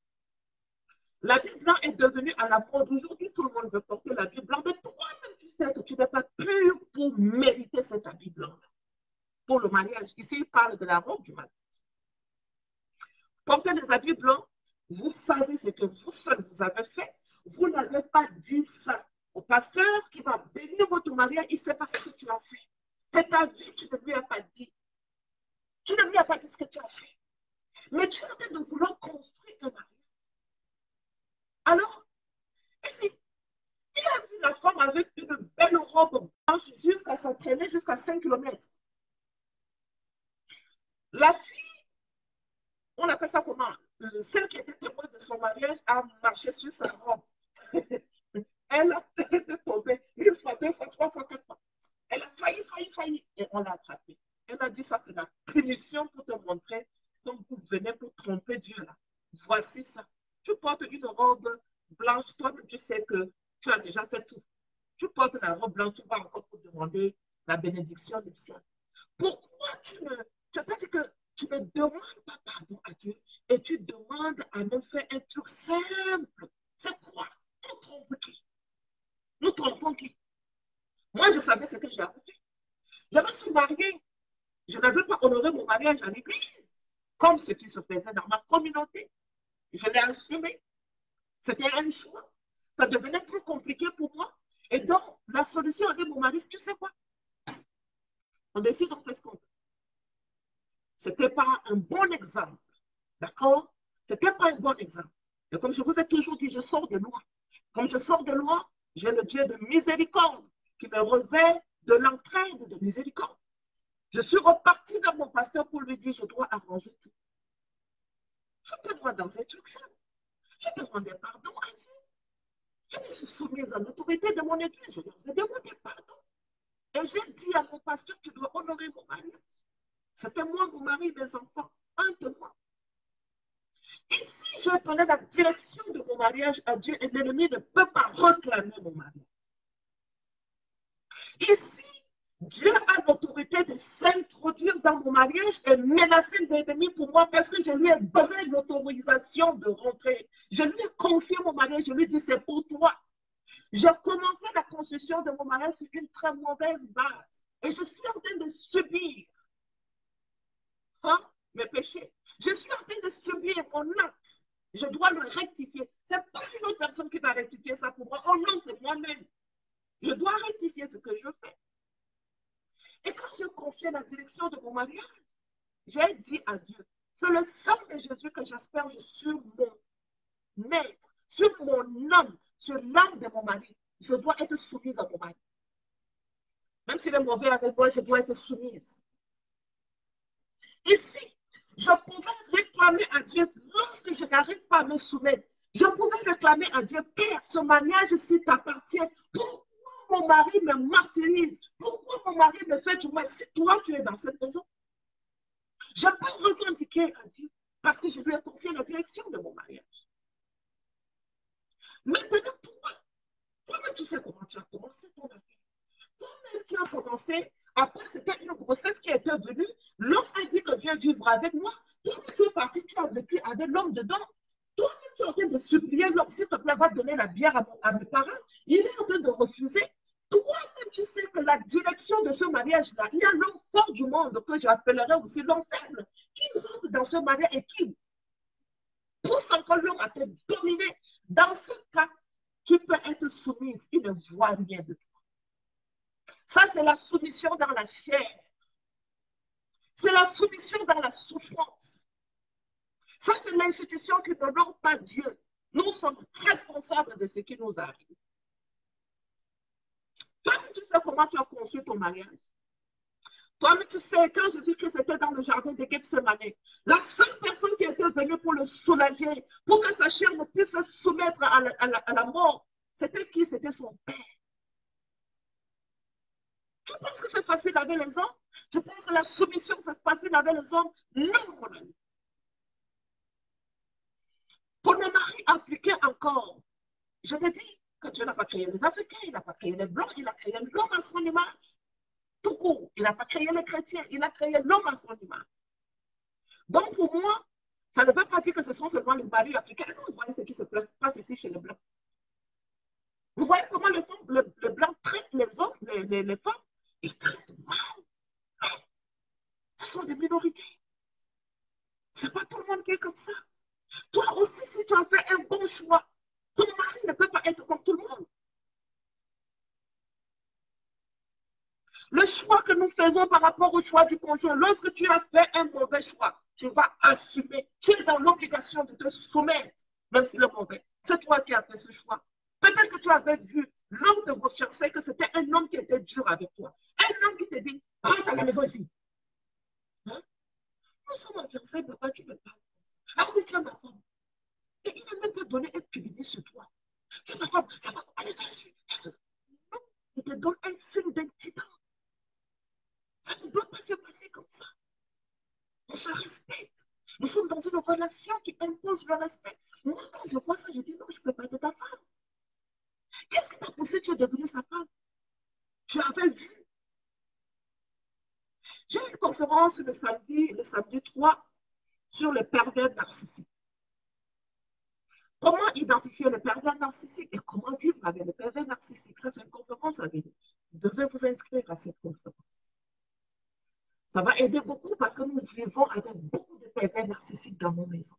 L'habit blanc est devenu à la mode. Aujourd'hui, tout le monde veut porter l'habit blanc, mais toi-même, tu sais que tu n'es pas pur pour mériter cet habit blanc pour le mariage. Ici, il parle de la robe du mariage. Portez les habits blancs, vous savez ce que vous seul vous avez fait. Vous n'avez pas dit ça au pasteur qui va bénir votre mariage. Il ne sait pas ce que tu as fait. C'est ta vie, tu ne lui as pas dit. Tu ne lui as pas dit ce que tu as fait. Mais tu es en train de vouloir construire un mariage. Alors, il a vu la femme avec une belle robe blanche jusqu'à s'entraîner jusqu'à 5 km. La fille, on appelle ça comment? Celle qui était témoin de son mariage a marché sur sa robe. Elle a tombé une fois, deux fois, trois fois, quatre fois. Elle a failli. Et on l'a attrapée. Elle a dit, ça c'est la punition pour te montrer comme vous venez pour tromper Dieu là. Voici ça. Tu portes une robe blanche, toi tu sais que tu as déjà fait tout. Tu portes la robe blanche, tu vas encore pour demander la bénédiction du ciel. Pourquoi tu as dit que tu ne demandes pas pardon à Dieu et tu demandes à même faire un truc simple? C'est quoi? On trompe qui? Nous trompons qui? Moi, je savais ce que j'avais fait. Je me suis mariée. Je n'avais pas honoré mon mariage à l'église, comme ce qui se faisait dans ma communauté. Je l'ai assumé. C'était un choix. Ça devenait trop compliqué pour moi. Et donc, la solution avec mon mari, tu sais quoi? On décide, on fait ce qu'on veut. Ce n'était pas un bon exemple. D'accord? Ce n'était pas un bon exemple. Et comme je vous ai toujours dit, je sors de loin. Comme je sors de loin, j'ai le Dieu de miséricorde qui me revêt de l'entraide de miséricorde. Je suis repartie vers mon pasteur pour lui dire, je dois arranger tout. Je te moi dans un truc simple. Je demandais pardon à Dieu. Je me suis soumise à l'autorité de mon église. Je leur ai demandé pardon. Et j'ai dit à mon pasteur, tu dois honorer mon mariage. C'était moi, mon mari, mes enfants, un de moi. Et si je donnais la direction de mon mariage à Dieu, et l'ennemi ne peut pas réclamer mon mariage. Et si Dieu a l'autorité de s'introduire dans mon mariage et menacer l'ennemi pour moi parce que je lui ai donné l'autorisation de rentrer. Je lui ai confié mon mariage, je lui ai dit c'est pour toi. J'ai commencé la construction de mon mariage sur une très mauvaise base. Et je suis en train de subir mes péchés. Je suis en train de subir mon acte. Je dois le rectifier. Ce n'est pas une autre personne qui va rectifier ça pour moi. Oh non, c'est moi-même. Je dois rectifier ce que je fais. Et quand j'ai confié la direction de mon mariage, j'ai dit à Dieu, c'est le sang de Jésus que j'asperge sur mon maître, sur mon âme, sur l'âme de mon mari. Je dois être soumise à mon mari. Même s'il est mauvais avec moi, je dois être soumise. Ici, je pouvais réclamer à Dieu, lorsque je n'arrive pas à me soumettre, je pouvais réclamer à Dieu, Père, ce mariage s'il t'appartient, pourquoi mon mari me martyrise? Pourquoi mon mari me fait du mal? Si toi, tu es dans cette maison, je peux revendiquer à Dieu parce que je lui ai confié la direction de mon mariage. Maintenant, toi-même, tu sais comment tu as commencé ton affaire. Toi-même, tu as commencé, après, c'était une grossesse qui était venue, l'homme a dit que viens vivre avec moi. Toi-même, tu es parti, tu as vécu avec l'homme dedans. Toi-même, tu es en train de supplier l'homme, s'il te plaît, va donner la bière à mes parents. Il est en train de refuser. Toi-même, tu sais que la direction de ce mariage-là, il y a l'homme fort du monde que j'appellerais aussi l'homme faible, qui rentre dans ce mariage et qui pousse encore l'homme à te dominer. Dans ce cas, tu peux être soumise, il ne voit rien de toi. Ça, c'est la soumission dans la chair. C'est la soumission dans la souffrance. Ça, c'est l'institution qui n'honore pas Dieu. Nous sommes responsables de ce qui nous arrive. Toi-même, tu sais comment tu as construit ton mariage. Toi-même, tu sais, quand Jésus-Christ était dans le jardin de Gethsemane, la seule personne qui était venue pour le soulager, pour que sa chair ne puisse se soumettre à la mort, c'était qui? C'était son Père. Tu penses que c'est facile avec les hommes? Tu penses que la soumission, c'est facile avec les hommes? Non, mon ami. Pour nos maris africains encore, je te dis que Dieu n'a pas créé les Africains, il n'a pas créé les Blancs, il a créé l'homme à son image. Tout court, il n'a pas créé les chrétiens, il a créé l'homme à son image. Donc pour moi, ça ne veut pas dire que ce sont seulement les maris africains. Est-ce que vous voyez ce qui se passe ici chez les Blancs? Vous voyez comment les Blancs traitent les hommes, les femmes? Ils traitent mal. Ce sont des minorités. Ce n'est pas tout le monde qui est comme ça. Toi aussi, si tu as fait un bon choix, ton mari ne peut pas être comme tout le monde. Le choix que nous faisons par rapport au choix du conjoint, lorsque tu as fait un mauvais choix, tu vas assumer. Tu es dans l'obligation de te soumettre, même si le mauvais. C'est toi qui as fait ce choix. Peut-être que tu avais vu l'homme de vos fiancés, que c'était un homme qui était dur avec toi. Un homme qui te dit, rentre à la maison ici. Hein? Nous sommes en fiancés, papa, tu me parles. Ah oui, tu es ma femme. Et il n'a même pas donné un pilier sur toi. Tu es ma femme, tu vas aller dessus. Non, il te donne un signe d'un titan. Ça ne doit pas se passer comme ça. On se respecte. Nous sommes dans une relation qui impose le respect. Moi, quand je vois ça, je dis non, je ne peux pas être ta femme. Qu'est-ce qui t'a poussé, tu es devenue sa femme? Tu avais vu. J'ai eu une conférence le samedi 3 sur les pervers narcissiques. Comment identifier les pervers narcissiques et comment vivre avec les pervers narcissiques? Ça, c'est une conférence à venir. Vous devez vous inscrire à cette conférence. Ça va aider beaucoup parce que nous vivons avec beaucoup de pervers narcissiques dans nos maisons.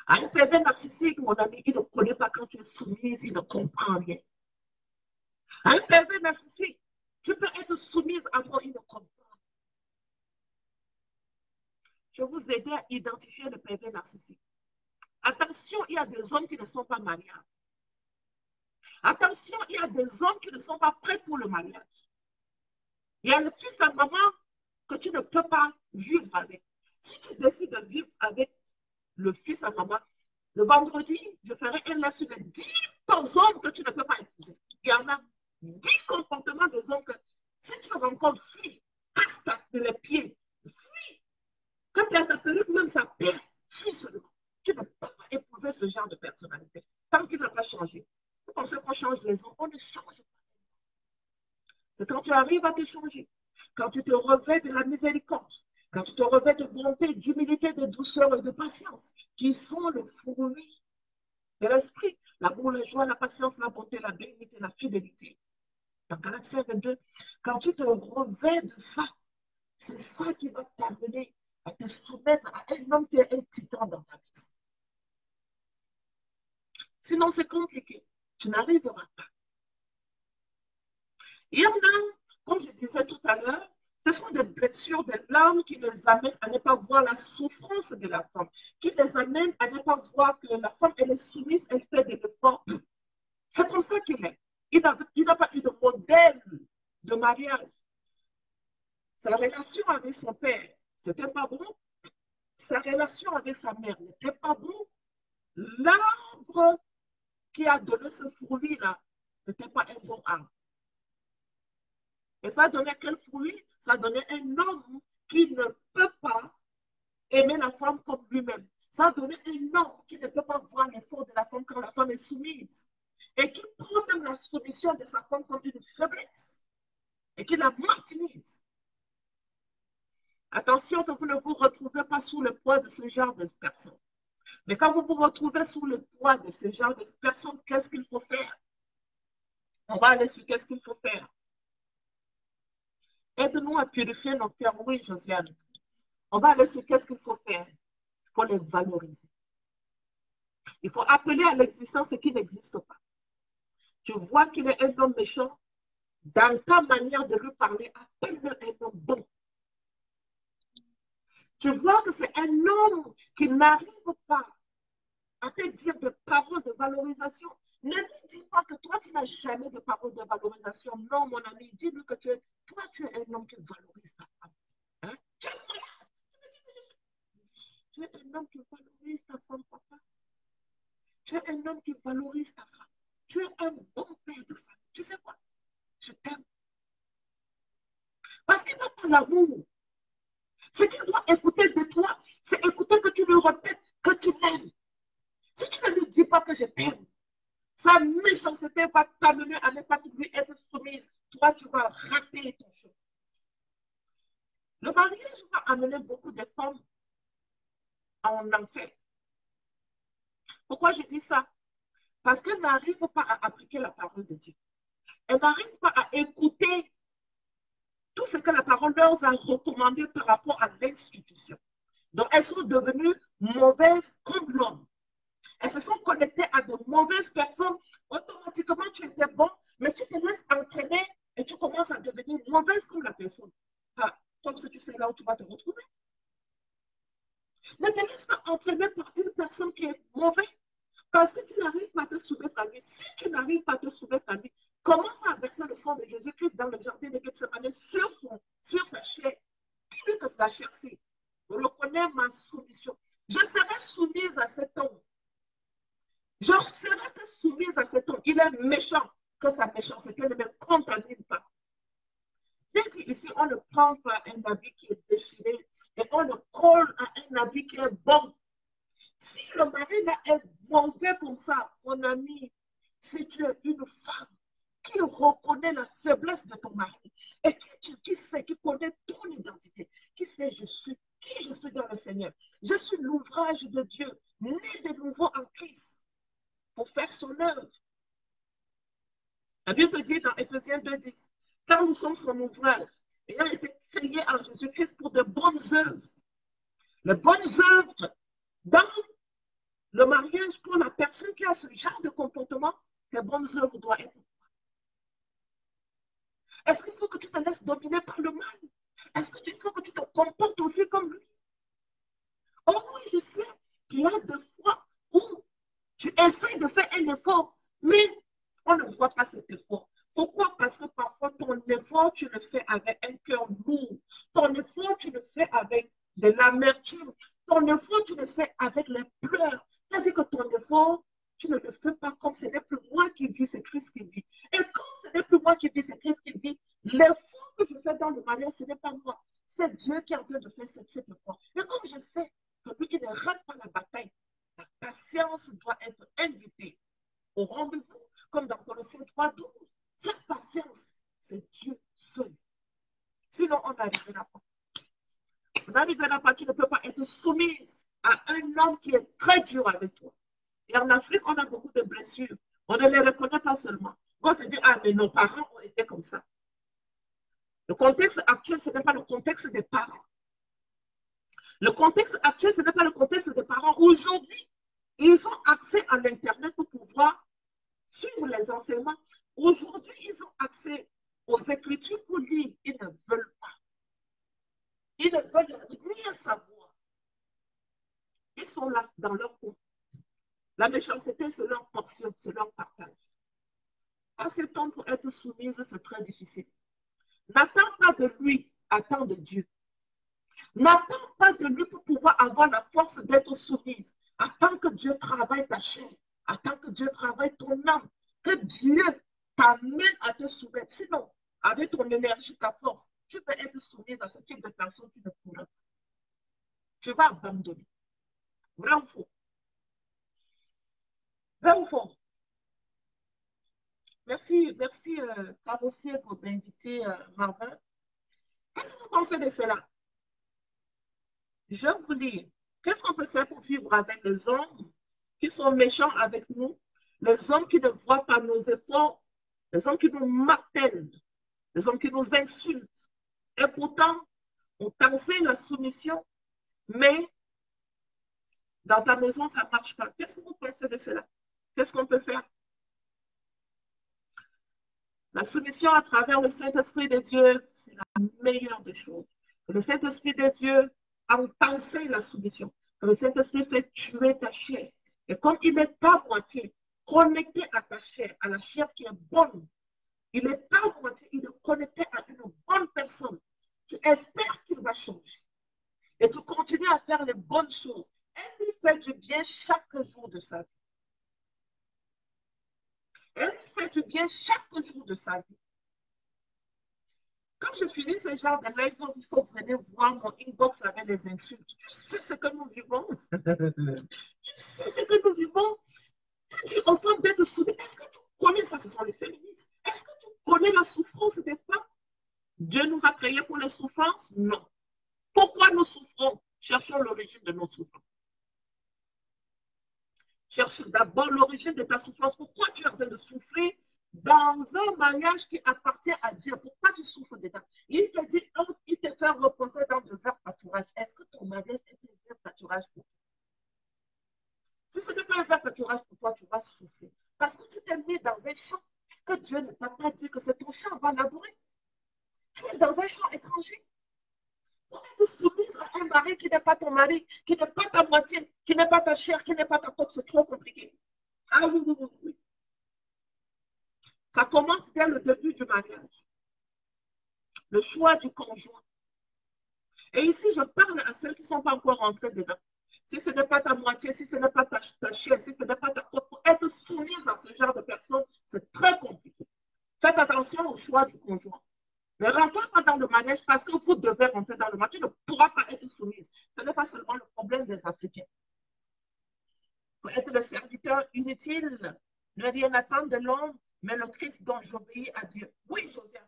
Un pervers narcissique, mon ami, il ne connaît pas quand tu es soumise, il ne comprend rien. Un pervers narcissique, tu peux être soumise à moi, il ne comprend pas. Je vais vous aider à identifier le pervers narcissique. Attention, il y a des hommes qui ne sont pas mariables. Attention, il y a des hommes qui ne sont pas prêts pour le mariage. Il y a le fils à maman que tu ne peux pas vivre avec. Si tu décides de vivre avec le fils à maman, le vendredi, je ferai un live sur les 10 hommes que tu ne peux pas épouser. Il y en a 10 comportements des hommes que si tu rencontres, fuis, casse les pieds, fuis. Quand tu as sa perruque, même sa paire, fuis seulement. Tu ne peux pas épouser ce genre de personnalité tant qu'il n'a pas changé. Vous pensez qu'on change les hommes, on ne change pas. C'est quand tu arrives à te changer, quand tu te revêts de la miséricorde, quand tu te revêts de bonté, d'humilité, de douceur et de patience, qui sont le fruit de l'esprit. L'amour, la joie, la patience, la bonté, la bénédiction, la fidélité. Dans Galaties 22, quand tu te revêts de ça, c'est ça qui va t'amener à te soumettre à un homme qui est un titan dans ta vie. Sinon, c'est compliqué. Tu n'arriveras pas. Il y en a, comme je disais tout à l'heure, ce sont des blessures de l'âme qui les amènent à ne pas voir la souffrance de la femme, qui les amènent à ne pas voir que la femme, elle est soumise, elle fait des efforts. C'est comme ça qu'il est. Il n'a pas eu de modèle de mariage. Sa relation avec son père, c'était pas bon. Sa relation avec sa mère n'était pas bon. L'arbre qui a donné ce fruit-là n'était pas un bon arbre. Et ça donnait quel fruit? Ça donnait un homme qui ne peut pas aimer la femme comme lui-même. Ça donnait un homme qui ne peut pas voir l'effort de la femme quand la femme est soumise. Et qui prend même la soumission de sa femme comme une faiblesse. Et qui la martyrise. Attention que vous ne vous retrouvez pas sous le poids de ce genre de personnes. Mais quand vous vous retrouvez sous le poids de ce genre de personnes, qu'est-ce qu'il faut faire? On va aller sur qu'est-ce qu'il faut faire. Aide-nous à purifier nos cœurs. Oui, Josiane. On va aller sur qu'est-ce qu'il faut faire. Il faut les valoriser. Il faut appeler à l'existence ce qui n'existe pas. Tu vois qu'il est un homme méchant. Dans ta manière de lui parler, appelle-le un homme bon. Tu vois que c'est un homme qui n'arrive pas à te dire des paroles de valorisation. Ne lui dis pas que toi, tu n'as jamais de paroles de valorisation. Non, mon ami, dis-lui que toi, tu es un homme qui valorise ta femme. Hein? Tu es un homme qui valorise ta femme, papa. Tu es un homme qui valorise ta femme. Tu es un bon père de femme. Tu sais quoi? Je t'aime. Parce qu'il n'a pas l'amour. Ce qu'il doit écouter de toi, c'est écouter que tu lui répètes que tu l'aimes. Si tu ne lui dis pas que je t'aime, sa méchanceté va t'amener à ne pas lui être soumise. Toi, tu vas rater ton chemin. Le mariage va amener beaucoup de femmes en enfer. Pourquoi je dis ça? Parce qu'elles n'arrivent pas à appliquer la parole de Dieu. Elles n'arrivent pas à écouter tout ce que la parole leur a recommandé par rapport à l'institution. Donc, elles sont devenues mauvaises comme l'homme. Elles se sont connectées à de mauvaises personnes. Automatiquement, tu étais bon, mais tu te laisses entraîner et tu commences à devenir mauvaise comme la personne. Comme si tu sais là où tu vas te retrouver. Ne te laisse pas entraîner par une personne qui est mauvaise. Parce que tu n'arrives pas à te soumettre à lui. Si tu n'arrives pas à te soumettre à lui, commence à verser le sang de Jésus-Christ dans le jardin de Gethsemane sur sa chair. Dis-lui que la chair, c'est reconnais ma soumission. Je serai soumise à cet homme. Je serai soumise à cet homme. Il est méchant. Que sa méchanceté ne me contamine pas. J'ai dit ici, on ne prend pas un habit qui est déchiré et on le colle à un habit qui est bon. Si le mari là est mauvais comme ça, mon ami, si tu es une femme qui reconnaît la faiblesse de ton mari et qui sait, qui connaît ton identité, qui sait qui je suis dans le Seigneur. Je suis l'ouvrage de Dieu, né de nouveau en Christ, pour faire son œuvre. La Bible dit dans Éphésiens 2:10, car nous sommes son ouvrage, ayant été créés en Jésus-Christ pour de bonnes œuvres. Les bonnes œuvres dans le mariage pour la personne qui a ce genre de comportement, tes bonnes œuvres doivent être. Est-ce qu'il faut que tu te laisses dominer par le mal? Est-ce qu'il faut que tu te comportes aussi comme lui? Oh oui, je sais qu'il y a des fois où tu essaies de faire un effort, mais on ne voit pas cet effort. Pourquoi? Parce que parfois, ton effort, tu le fais avec un cœur lourd. Ton effort, tu le fais avec de l'amertume. Ton effort, tu le fais avec les pleurs. C'est-à-dire que ton effort, tu ne le fais pas comme ce n'est plus moi Christ qui vit. Et quand ce n'est plus moi qui vis, c'est Christ qui vit, l'effort que je fais dans le mariage, ce n'est pas moi. C'est Dieu qui est en train de faire cet effort. Et comme je sais que lui, il ne rate pas la bataille, la patience doit être invitée au rendez-vous, comme dans Colossiens 3:12. Cette patience, c'est Dieu seul. Sinon, on n'arrivera pas. On n'arrivera pas, tu ne peux pas être soumise à un homme qui est très dur avec toi. Et en Afrique, on a beaucoup de blessures. On ne les reconnaît pas seulement. On se dit, ah, mais nos parents ont été comme ça. Le contexte actuel, ce n'est pas le contexte des parents. Le contexte actuel, ce n'est pas le contexte des parents. Aujourd'hui, ils ont accès à l'Internet pour pouvoir suivre les enseignements. Aujourd'hui, ils ont accès aux Écritures pour lire. Ils ne veulent pas. Ils ne veulent rien savoir. Ils sont là dans leur coin. La méchanceté, c'est leur portion, c'est leur partage. À cet homme, pour être soumise, c'est très difficile. N'attends pas de lui, attends de Dieu. N'attends pas de lui pour pouvoir avoir la force d'être soumise. Attends que Dieu travaille ta chair. Attends que Dieu travaille ton âme. Que Dieu t'amène à te soumettre. Sinon, avec ton énergie, ta force, tu peux être soumise à ce type de personne qui ne pourra pas. Tu vas abandonner. Vrai ou faux? Vrai ou faux? Merci, Carossier, pour m'inviter, Marvin. Qu'est-ce que vous pensez de cela? Je vais vous dire, qu'est-ce qu'on peut faire pour vivre avec les hommes qui sont méchants avec nous, les hommes qui ne voient pas nos efforts, les hommes qui nous martèlent, les hommes qui nous insultent. Et pourtant, on t'enseigne la soumission, mais dans ta maison, ça ne marche pas. Qu'est-ce que vous pensez de cela? Qu'est-ce qu'on peut faire? La soumission à travers le Saint-Esprit de Dieu, c'est la meilleure des choses. Le Saint-Esprit de Dieu t'enseigne la soumission. Le Saint-Esprit fait tuer ta chair. Et comme il est ta moitié, connecté à ta chair, à la chair qui est bonne, il est ta moitié, il est connecté à une bonne personne. Tu espères qu'il va changer. Et tu continues à faire les bonnes choses. Elle lui fait du bien chaque jour de sa vie. Elle lui fait du bien chaque jour de sa vie. Quand je finis ce genre de live, il faut venir voir mon inbox avec les insultes. Tu sais ce que nous vivons. Tu sais ce que nous vivons. Tu dis aux femmes d'être soumises. Est-ce que tu connais ça? Ce sont les féministes. Est-ce que tu connais la souffrance des femmes? Dieu nous a créés pour les souffrances? Non. Pourquoi nous souffrons? Cherchons l'origine de nos souffrances. Cherche d'abord l'origine de ta souffrance. Pourquoi tu es en train de souffrir dans un mariage qui appartient à Dieu? Pourquoi tu souffres dedans? Il te dit, il te fait reposer dans de verts pâturages. Est-ce que ton mariage est un vert pâturage pour toi? Si ce n'est pas un vert pâturage pour toi, tu vas souffrir. Parce que tu t'es mis dans un champ que Dieu ne t'a pas dit que c'est ton champ, va labourer. Tu es dans un champ étranger. Pour être soumise à un mari qui n'est pas ton mari, qui n'est pas ta moitié, qui n'est pas ta chair, qui n'est pas ta côte, c'est trop compliqué. Ah oui, oui, oui, oui. Ça commence dès le début du mariage. Le choix du conjoint. Et ici, je parle à celles qui ne sont pas encore rentrées dedans. Si ce n'est pas ta moitié, si ce n'est pas ta chair, si ce n'est pas ta côte, pour être soumise à ce genre de personnes, c'est très compliqué. Faites attention au choix du conjoint. Ne rentrez pas dans le mariage parce que vous devez rentrer dans le mariage. Tu ne pourras pas être soumise. Ce n'est pas seulement le problème des Africains. Pour être le serviteur inutile, ne rien attendre de l'homme, mais le Christ dont j'obéis à Dieu. Oui, Josiane.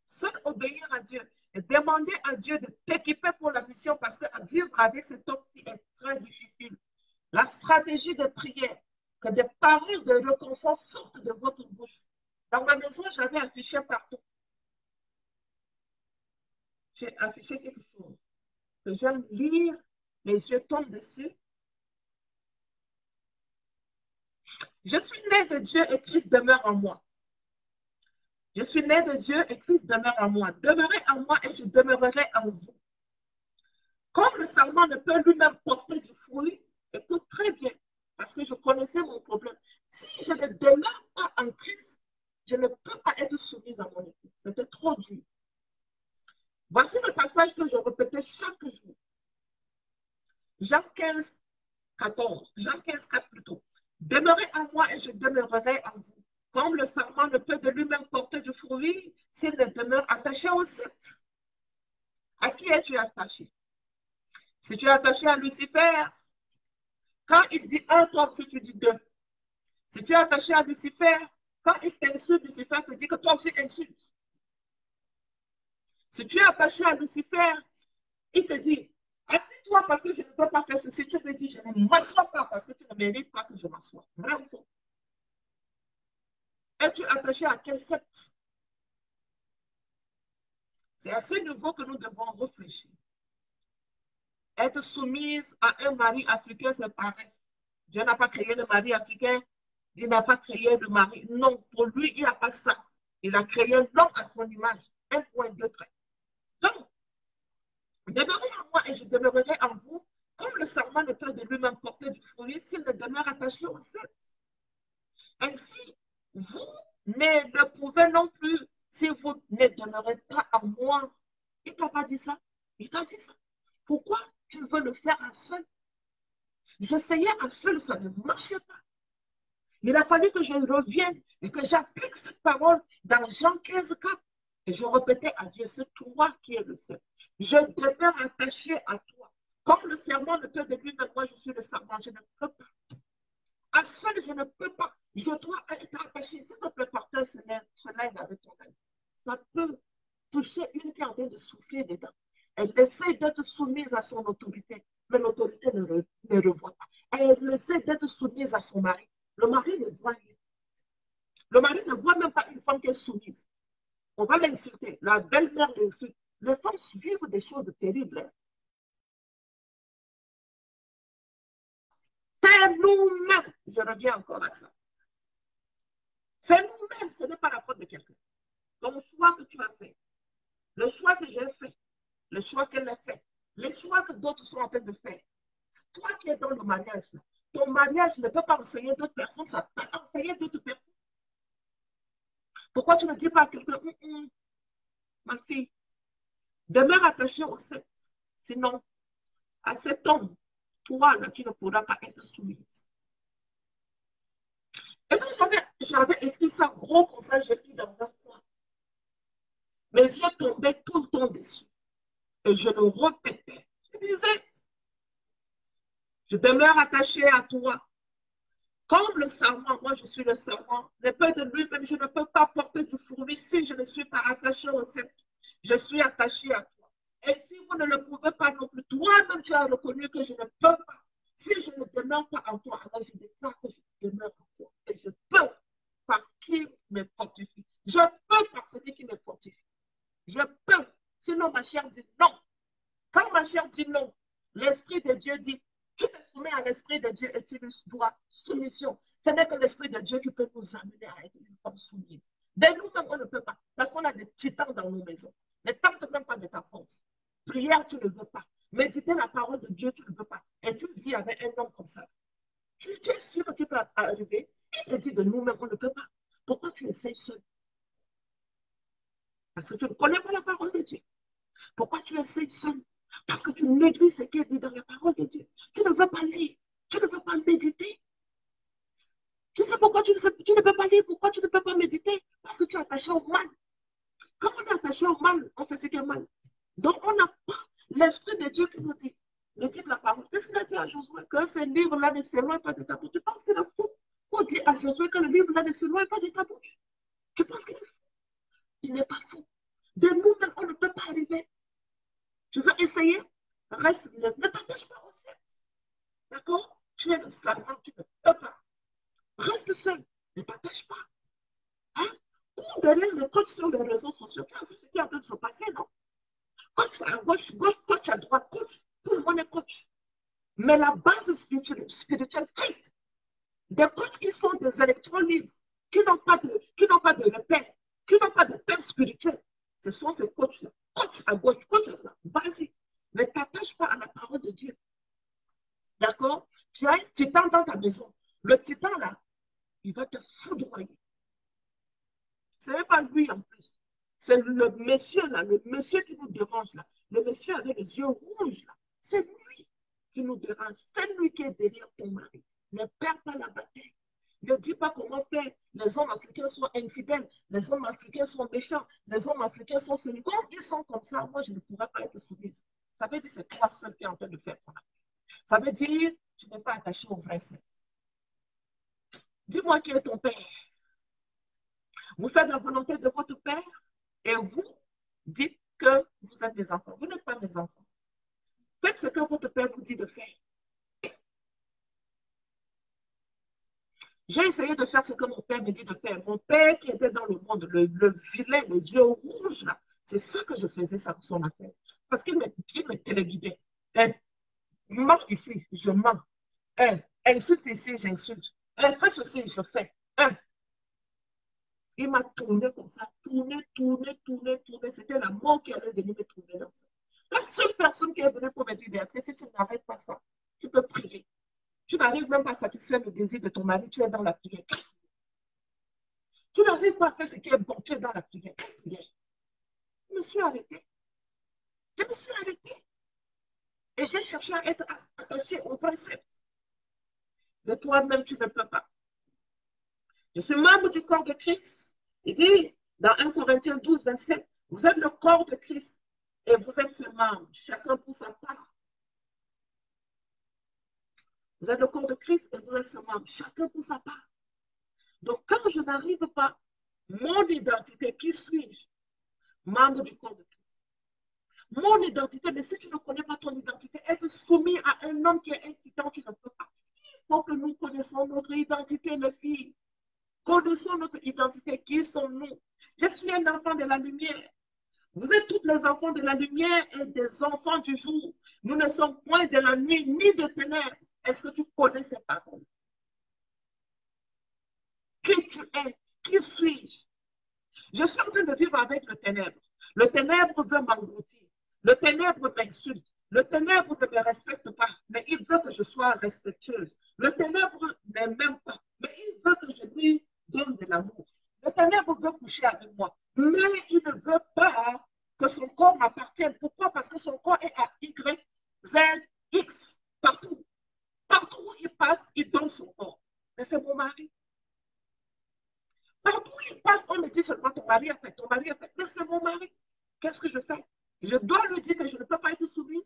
Seul obéir à Dieu et demander à Dieu de t'équiper pour la mission parce que vivre avec cet homme-ci est très difficile. La stratégie de prière, que des paroles de réconfort sortent de votre bouche. Dans ma maison, j'avais affiché partout. J'ai affiché quelque chose que j'aime lire, mes yeux tombent dessus. Je suis né de Dieu et Christ demeure en moi. Je suis né de Dieu et Christ demeure en moi. Demeurez en moi et je demeurerai en vous. Comme le serment ne peut lui-même porter du fruit, écoute très bien, parce que je connaissais mon problème. Si je ne demeure pas en Christ, je ne peux pas être soumise à mon époux. C'était trop dur. Voici le passage que je répétais chaque jour. Jean 15, 14. Jean 15, 4 plutôt. Demeurez en moi et je demeurerai en vous. Comme le serment ne peut de lui-même porter du fruit s'il ne demeure attaché au sceptre. À qui es-tu attaché? Si tu es attaché à Lucifer, quand il dit un, toi aussi tu dis deux. Si tu es attaché à Lucifer, quand il t'insulte, Lucifer te dit que toi aussi insultes. Si tu es attaché à Lucifer, il te dit, assis-toi parce que je ne peux pas faire ceci. Tu me dis, je ne m'assois pas parce que tu ne mérites pas que je m'assoie. Vrai ou faux? Es-tu attaché à quel secte? C'est à ce niveau que nous devons réfléchir. Être soumise à un mari africain, c'est pareil. Dieu n'a pas créé le mari africain. Il n'a pas créé le mari. Non, pour lui, il n'y a pas ça. Il a créé l'homme à son image. Un point, deux traits. Donc, demeurez en moi et je demeurerai en vous, comme le serment ne peut de lui-même porter du fruit s'il ne demeure attaché au sceptre. Ainsi, vous ne pouvez non plus si vous ne demeurez pas en moi. Il ne t'a pas dit ça? Il t'a dit ça. Pourquoi tu veux le faire à seul? J'essayais à seul, ça ne marchait pas. Il a fallu que je revienne et que j'applique cette parole dans Jean 15,4. Et je répétais à Dieu, c'est toi qui es le seul. Je demeure attaché à toi. Comme le serment ne peut de lui-même, moi je suis le serment, je ne peux pas. À seul, je ne peux pas. Je dois être attaché. S'il te plaît, partage ce live avec ton ami. Ça peut toucher une qui est en train de souffrir dedans. Elle essaie d'être soumise à son autorité, mais l'autorité ne revoit pas. Elle essaie d'être soumise à son mari. Le mari ne voit rien. Le mari ne voit même pas une femme qui est soumise. On va l'insulter. La belle-mère l'insulte. Les femmes vivent des choses terribles. C'est nous-mêmes. Je reviens encore à ça. C'est nous-mêmes. Ce n'est pas la faute de quelqu'un. Ton choix que tu as fait, le choix que j'ai fait, le choix qu'elle a fait, les choix que d'autres sont en train de faire. Toi qui es dans le mariage, ton mariage ne peut pas enseigner d'autres personnes, ça peut enseigner d'autres personnes. Pourquoi tu ne dis pas à quelqu'un, ma fille, demeure attachée au sexe. Sinon, à cet homme, toi, là, tu ne pourras pas être soumise. Et donc, j'avais écrit ça gros comme ça, j'ai mis dans un coin. Mes yeux tombaient tout le temps dessus. Et je le répétais. Je disais, je demeure attaché à toi. Comme le serment, moi je suis le serment, ne peut de lui-même, je ne peux pas porter du fruit si je ne suis pas attaché au sceptre. Je suis attaché à toi. Et si vous ne le pouvez pas non plus, toi-même tu as reconnu que je ne peux pas. Si je ne demeure pas en toi, alors je déclare que je demeure en toi. Et je peux par qui me fortifie. Je peux par celui qui me fortifie. Je peux. Sinon ma chair dit non. Quand ma chair dit non, l'Esprit de Dieu dit, tu te soumets à l'Esprit de Dieu et tu lui dois soumission. Ce n'est que l'Esprit de Dieu qui peut nous amener à être une femme soumise. De nous-mêmes, on ne peut pas. Parce qu'on a des titans dans nos maisons. Ne tente même pas de ta force. Prière, tu ne veux pas. Méditer la parole de Dieu, tu ne veux pas. Et tu vis avec un homme comme ça. Tu es sûr que tu peux arriver. Il te dit de nous-mêmes, on ne peut pas. Pourquoi tu essaies seul? Parce que tu ne connais pas la parole de Dieu. Pourquoi tu essaies seul? Parce que tu négliges ce qui est dit dans la parole de Dieu. Tu ne veux pas lire. Tu ne veux pas méditer. Tu sais pourquoi tu ne peux pas lire? Pourquoi tu ne peux pas méditer? Parce que tu es attaché au mal. Quand on est attaché au mal, on fait ce qui est mal. Donc, on n'a pas l'Esprit de Dieu qui nous dit, le dit de la parole. Qu'est-ce qu'il a dit à Josué? Que ce livre-là ne s'éloigne pas de ta bouche. Tu penses qu'il est fou? On dit à Josué que le livre-là ne s'éloigne pas de ta bouche. Tu penses qu'il est fou? Il n'est pas fou. De nous-mêmes, on ne peut pas arriver. Tu veux essayer? Reste, ne t'attache pas au ciel. D'accord? Tu es le serment, tu ne peux pas. Reste seul, ne t'attache pas. Hein? Cours derrière le coach sur les réseaux sociaux. Tu as vu ce qui est en train de se passer, non? Coach à gauche, coach à droite, coach. Tout le monde est coach. Mais la base spirituelle, faith. Des coachs qui sont des électrons libres, qui n'ont pas de repère, qui n'ont pas de thème spirituel. Ce sont ces coachs-là. Coach à gauche, coach à droite. Vas-y. Ne t'attache pas à la parole de Dieu. D'accord? Tu as un titan dans ta maison. Le titan, là, il va te foudroyer. Ce n'est pas lui en plus. C'est le monsieur, là, le monsieur qui nous dérange, là. Le monsieur avec les yeux rouges, là. C'est lui qui nous dérange. C'est lui qui est derrière ton mari. Ne perds pas la bataille. Ne dis pas comment faire. Les hommes africains sont infidèles. Les hommes africains sont méchants. Les hommes africains sont celui. Quand ils sont comme ça, moi, je ne pourrais pas être soumise. Ça veut dire que c'est toi seul qui es en train de faire ton affaire. Ça veut dire que tu n'es pas attaché au vrai sexe. Dis-moi qui est ton père. Vous faites la volonté de votre père et vous dites que vous êtes mes enfants. Vous n'êtes pas mes enfants. Faites ce que votre père vous dit de faire. J'ai essayé de faire ce que mon père me dit de faire. Mon père qui était dans le monde, le vilain, les yeux rouges, là, c'est ça que je faisais, ça, son affaire. Parce qu'il me téléguidait. Hein, mens ici, je mens. Hein, insulte ici, j'insulte. Hein, fais ceci, je fais. Hein. Il m'a tourné comme ça, tourné. C'était la mort qui allait venir me tourner dans ça. La seule personne qui est venue pour me dire, Béatrice, si tu n'arrêtes pas ça, tu peux prier. Tu n'arrives même pas à satisfaire le désir de ton mari, tu es dans la prière. Tu n'arrives pas à faire ce qui est bon, tu es dans la prière. Je me suis arrêtée. Je me suis arrêtée. Et j'ai cherché à être attachée au vrai sexe. De toi-même, tu ne peux pas. Je suis membre du corps de Christ. Il dit dans 1 Corinthiens 12, 27, vous êtes le corps de Christ et vous êtes ses membres, chacun pour sa part. Vous êtes le corps de Christ et vous êtes ses membres, chacun pour sa part. Donc, quand je n'arrive pas, mon identité, qui suis-je? Membre du corps de Christ. Mon identité, mais si tu ne connais pas ton identité, être soumis à un homme qui est un titan, tu ne peux pas. Il faut que nous connaissons notre identité, les filles. Connaissons notre identité. Qui sommes-nous? Je suis un enfant de la lumière. Vous êtes tous les enfants de la lumière et des enfants du jour. Nous ne sommes point de la nuit ni de ténèbres. Est-ce que tu connais ces paroles? Qui tu es? Qui suis-je? Je suis en train de vivre avec le ténèbre. Le ténèbre veut m'engloutir. Le ténèbre m'insulte. Le ténèbre ne me respecte pas, mais il veut que je sois respectueuse. Le ténèbre ne m'aime pas, mais il veut que je lui donne de l'amour. Le ténèbre veut coucher avec moi, mais il ne veut pas que son corps m'appartienne. Pourquoi? Parce que son corps est à Y, Z, X, partout. Partout où il passe, il donne son corps. Mais c'est mon mari. Partout où il passe, on me dit seulement ton mari a fait, ton mari a fait. Mais c'est mon mari. Qu'est-ce que je fais? Je dois lui dire que je ne peux pas être soumise.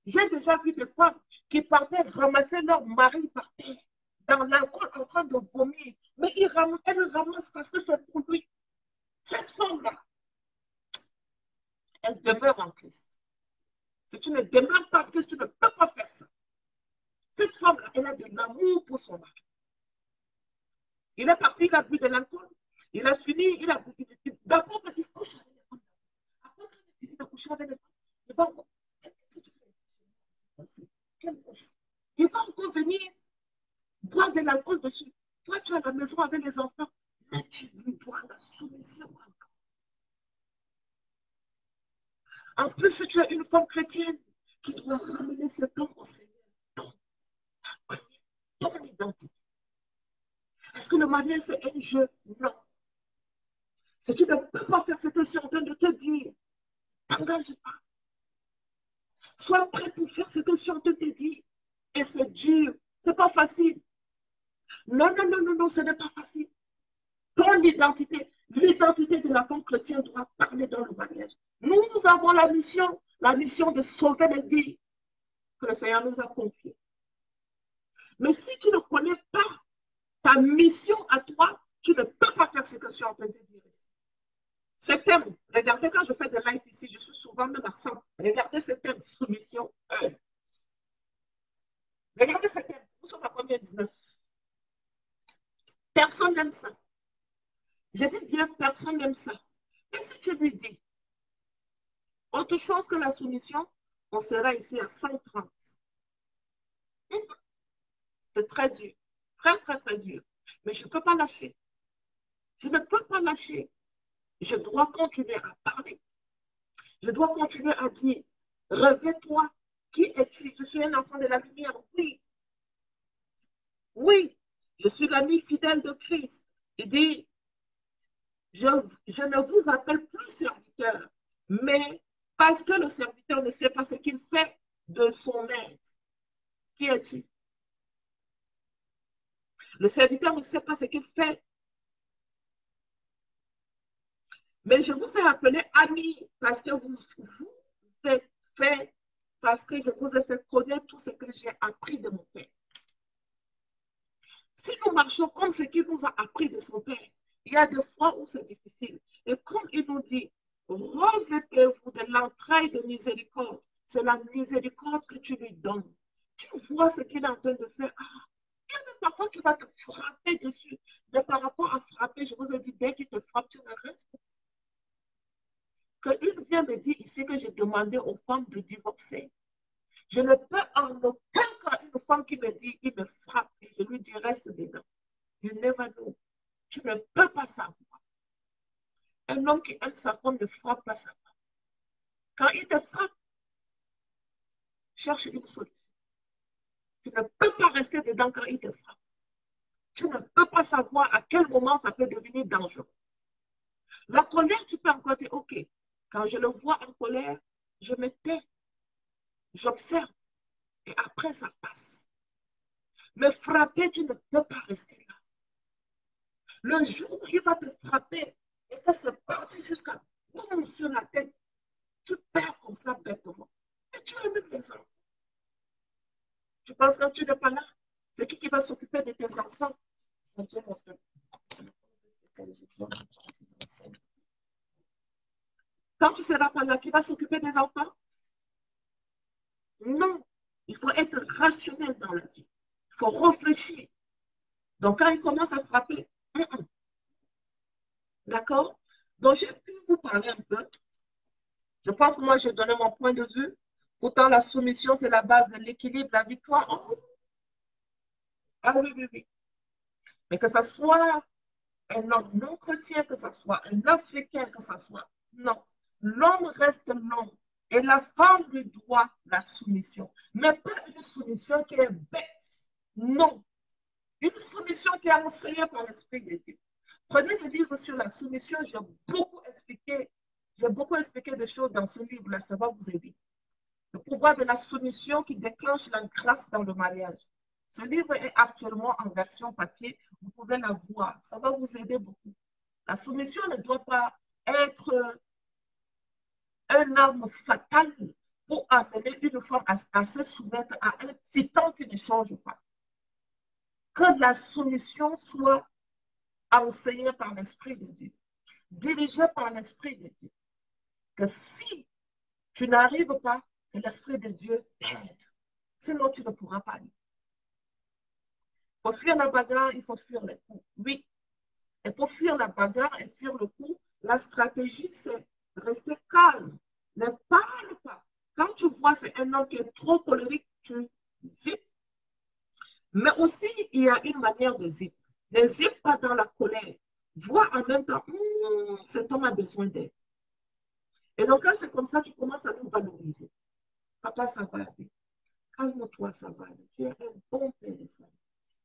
J'ai déjà vu des femmes qui partaient ramasser leur mari par terre, dans l'alcool en train de vomir. Mais elle ramasse parce que c'est pour lui. Cette femme-là, elle demeure en Christ. Si tu ne demeures pas en Christ, tu ne peux pas faire ça. Cette femme-là, elle a de l'amour pour son mari. Il est parti, il a bu de l'alcool. Il a fini, il a bu. D'abord, il couche avec les femmes. Après, quand il finit de coucher avec les femmes, il va encore. Qu'est-ce que tu fais? Il va encore venir boire de l'alcool dessus. Toi, tu es à la maison avec les enfants, mais tu lui dois la soumission. En plus, si tu es une femme chrétienne, tu dois ramener ce temps au Seigneur. Ton identité. Est-ce que le mariage, c'est un jeu? Non. Si tu ne peux pas faire ce que je suis en train de te dire, t'engage pas. Sois prêt pour faire ce que je suis en train de te dire. Et c'est dur. C'est pas facile. Non, ce n'est pas facile. Ton identité, l'identité de la femme chrétienne doit parler dans le mariage. Nous avons la mission de sauver les vies que le Seigneur nous a confiées. Mais si tu ne connais pas ta mission à toi, tu ne peux pas faire ce que je suis en train de dire ici. Ce thème, regardez quand je fais des lives ici, je suis souvent même à 100. Regardez ce thème, soumission 1. Regardez ce thème, nous sommes à combien? 19. Personne n'aime ça. Je dis bien, personne n'aime ça. Mais si tu lui dis autre chose que la soumission, on sera ici à 130. C'est très dur. Très dur. Mais je ne peux pas lâcher. Je ne peux pas lâcher. Je dois continuer à parler. Je dois continuer à dire, réveille-toi. Qui es-tu? Je suis un enfant de la lumière. Oui. Oui. Je suis l'ami fidèle de Christ. Il dit, je ne vous appelle plus serviteur, mais parce que le serviteur ne sait pas ce qu'il fait de son maître. Qui es-tu? Le serviteur ne sait pas ce qu'il fait. Mais je vous ai appelé ami parce que vous êtes fait, parce que je vous ai fait connaître tout ce que j'ai appris de mon père. Si nous marchons comme ce qu'il nous a appris de son père, il y a des fois où c'est difficile. Et comme il nous dit, revêtez-vous de l'entraille de miséricorde. C'est la miséricorde que tu lui donnes. Tu vois ce qu'il est en train de faire. Ah, il y a même parfois qu'il va te frapper dessus. Mais par rapport à frapper, je vous ai dit, dès qu'il te frappe, tu ne restes pas. Qu'il vient me dire ici que j'ai demandé aux femmes de divorcer. Je ne peux en aucun cas une femme qui me dit, il me frappe, et je lui dis, reste dedans. You never know. Tu ne peux pas savoir. Un homme qui aime sa femme ne frappe pas sa femme. Quand il te frappe, cherche une solution. Tu ne peux pas rester dedans quand il te frappe. Tu ne peux pas savoir à quel moment ça peut devenir dangereux. La colère, tu peux encore dire, OK, quand je le vois en colère, je me tais, j'observe, et après ça passe. Mais frapper, tu ne peux pas rester là. Le jour où il va te frapper et que c'est parti jusqu'à boum sur la tête, tu perds comme ça bêtement. Et tu as même les enfants. Tu penses que tu n'es pas là? C'est qui va s'occuper de tes enfants? Quand tu ne seras pas là, qui va s'occuper des enfants? Non. Il faut être rationnel dans la vie. Il faut réfléchir. Donc, quand il commence à frapper, d'accord? Donc, j'ai pu vous parler un peu. Je pense que moi, j'ai donné mon point de vue. Pourtant, la soumission, c'est la base de l'équilibre, la victoire. Oh, ah oui, oui, oui. Mais que ce soit un homme non chrétien, que ce soit un africain, que ce soit. Non. L'homme reste l'homme. Et la femme lui doit la soumission. Mais pas une soumission qui est bête. Non. Une soumission qui est enseignée par l'Esprit de Dieu. Prenez le livre sur la soumission. J'ai beaucoup expliqué des choses dans ce livre-là. Ça va vous aider. Le pouvoir de la soumission qui déclenche la grâce dans le mariage. Ce livre est actuellement en version papier. Vous pouvez la voir. Ça va vous aider beaucoup. La soumission ne doit pas être un arme fatale pour amener une femme à se soumettre à un titan qui ne change pas. Que la soumission soit enseignée par l'Esprit de Dieu, dirigée par l'Esprit de Dieu. Que si tu n'arrives pas, que l'Esprit de Dieu t'aide. Sinon, tu ne pourras pas aller. Pour fuir la bagarre, il faut fuir les coups. Oui. Et pour fuir la bagarre et fuir le coup, la stratégie, c'est rester calme. Ne parle pas. Quand tu vois c'est un homme qui est trop colérique, tu zippes. Mais aussi, il y a une manière de zip. Ne zip pas dans la colère. Vois en même temps, cet homme a besoin d'aide. Et donc, quand c'est comme ça, tu commences à nous valoriser. Papa, ça va aller. Calme-toi, ça va aller. Tu es un bon père de famille.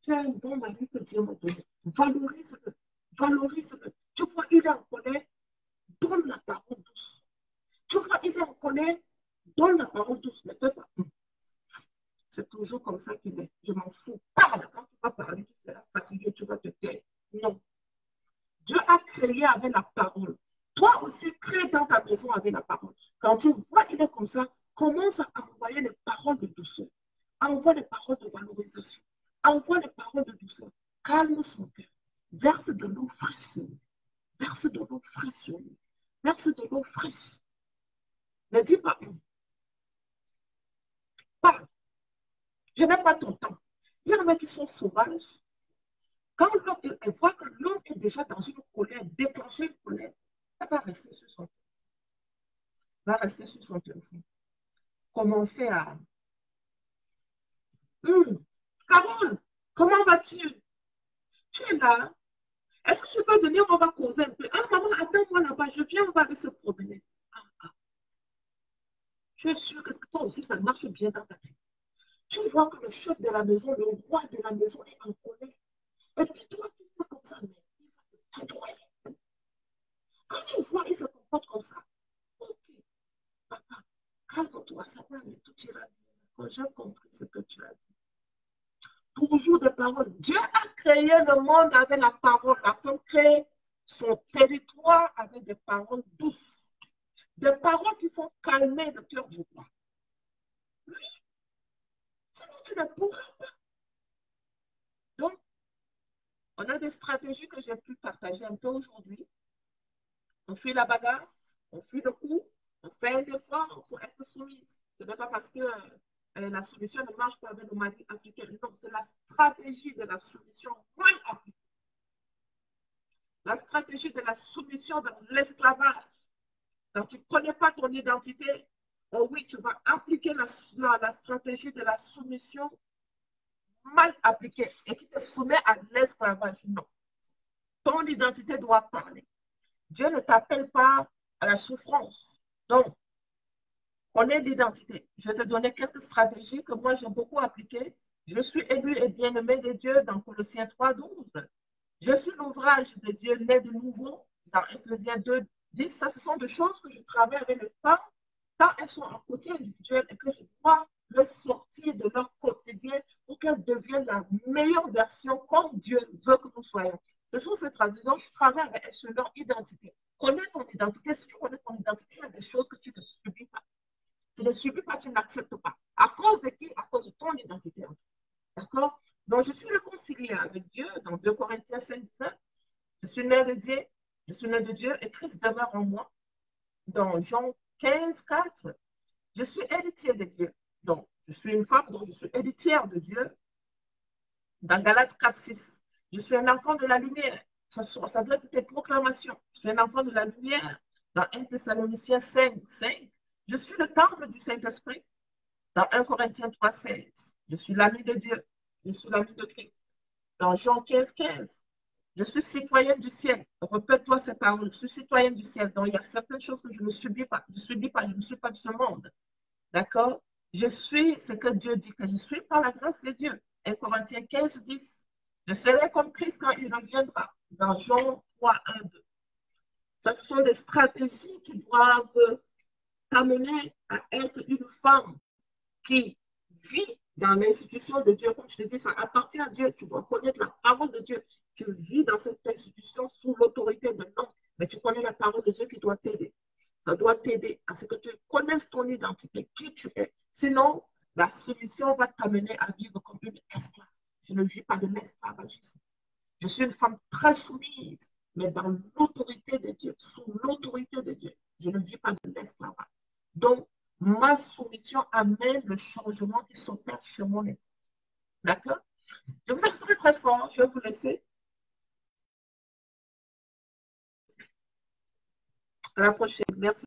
Tu es un bon mari que Dieu m'a donné. Valorise-le. Valorise-le. Tu vois, il est en colère. Donne la parole douce. Tu vois, il est en colère. Donne la parole douce. Ne fais pas. C'est toujours comme ça qu'il est. Je m'en fous. Parle. Quand tu vas parler, tu seras fatigué, tu vas te taire. Non. Dieu a créé avec la parole. Toi aussi, crée dans ta maison avec la parole. Quand tu vois qu'il est comme ça, commence à envoyer les paroles de douceur. Envoie les paroles de valorisation. Envoie les paroles de douceur. Calme son cœur. Verse de l'eau fraîche sur lui. Verse de l'eau fraîche sur lui. Verse de l'eau fraîche. Ne dis pas, parle. Je n'ai pas ton temps. Il y en a qui sont sauvages. Quand l'homme voit que l'homme est déjà dans une colère, déclenché une colère, elle va rester sur son téléphone. Commencer à Carole, comment vas-tu? Tu es là? Est-ce que tu peux venir? On va causer un peu. Ah, maman, attends-moi là-bas. Je viens, on va aller se promener. Je suis sûre que toi aussi, ça marche bien dans ta vie. Tu vois que le chef de la maison, le roi de la maison est en colère. Et puis toi, tu fais comme ça, mais il va te foudroyer. Quand tu vois, il se comporte comme ça. Ok, papa, calme-toi, ça va aller, tout ira bien. Quand j'ai compris ce que tu as dit, toujours des paroles. Dieu a créé le monde avec la parole. La femme crée son territoire avec des paroles douces. Des paroles qui font calmer le cœur du roi. Oui, sinon tu ne pourras pas. Donc, on a des stratégies que j'ai pu partager un peu aujourd'hui. On fuit la bagarre, on fuit le coup, on fait un effort pour être soumise. Ce n'est pas parce que la soumission ne marche pas avec le mari africain. Non, c'est la stratégie de la soumission mal appliquée. La stratégie de la soumission dans l'esclavage. Donc, tu ne connais pas ton identité. Oh oui, tu vas appliquer la stratégie de la soumission mal appliquée et qui te soumet à l'esclavage. Non. Ton identité doit parler. Dieu ne t'appelle pas à la souffrance. Donc, connais l'identité. Je vais te donner quelques stratégies que moi j'ai beaucoup appliquées. Je suis élu et bien-aimé de Dieu dans Colossiens 3:12. Je suis l'ouvrage de Dieu né de nouveau dans Ephésiens 2:10. Ça, ce sont des choses que je travaille avec les femmes quand elles sont en côté individuel et que je dois les sortir de leur quotidien pour qu'elles deviennent la meilleure version comme Dieu veut que nous soyons. Ce sont ces traductions. Je travaille avec elles sur leur identité. Connais ton identité. Si tu connais ton identité, il y a des choses que tu ne subis pas. Tu ne subis pas, tu n'acceptes pas. À cause de qui? À cause de ton identité. D'accord? Donc, je suis réconciliée avec Dieu dans 2 Corinthiens 5:19. Je suis né de Dieu, je suis né de Dieu et Christ demeure en moi. Dans Jean 15:4, je suis héritier de Dieu. Donc, je suis une femme, donc je suis héritière de Dieu. Dans Galates 4:6, je suis un enfant de la lumière. Ça doit être des proclamations. Je suis un enfant de la lumière. Dans 1 Thessaloniciens 5:5, je suis le temple du Saint-Esprit. Dans 1 Corinthiens 3:16, je suis l'ami de Dieu. Je suis l'ami de Christ. Dans Jean 15:15, je suis citoyenne du ciel. Répète-toi ces paroles. Je suis citoyenne du ciel. Donc, il y a certaines choses que je ne subis pas. Je ne suis pas de ce monde. D'accord? Je suis ce que Dieu dit que je suis par la grâce de Dieu. 1 Corinthiens 15:10. Je serai comme Christ quand il reviendra. Dans Jean 3:1-2. Ce sont des stratégies qui doivent t'amener à être une femme qui vit dans l'institution de Dieu. Comme je te dis, ça appartient à Dieu. Tu dois connaître la parole de Dieu. Tu vis dans cette institution sous l'autorité de l'homme, mais tu connais la parole de Dieu qui doit t'aider. Ça doit t'aider à ce que tu connaisses ton identité, qui tu es. Sinon, la soumission va t'amener à vivre comme une esclave. Je ne vis pas de l'esclavagisme. Je suis une femme très soumise, mais dans l'autorité de Dieu, sous l'autorité de Dieu. Je ne vis pas de l'esclavage. Donc, ma soumission amène le changement qui s'opère chez mon époux. D'accord? Je vous aime très très fort. Je vais vous laisser. À la prochaine. Merci.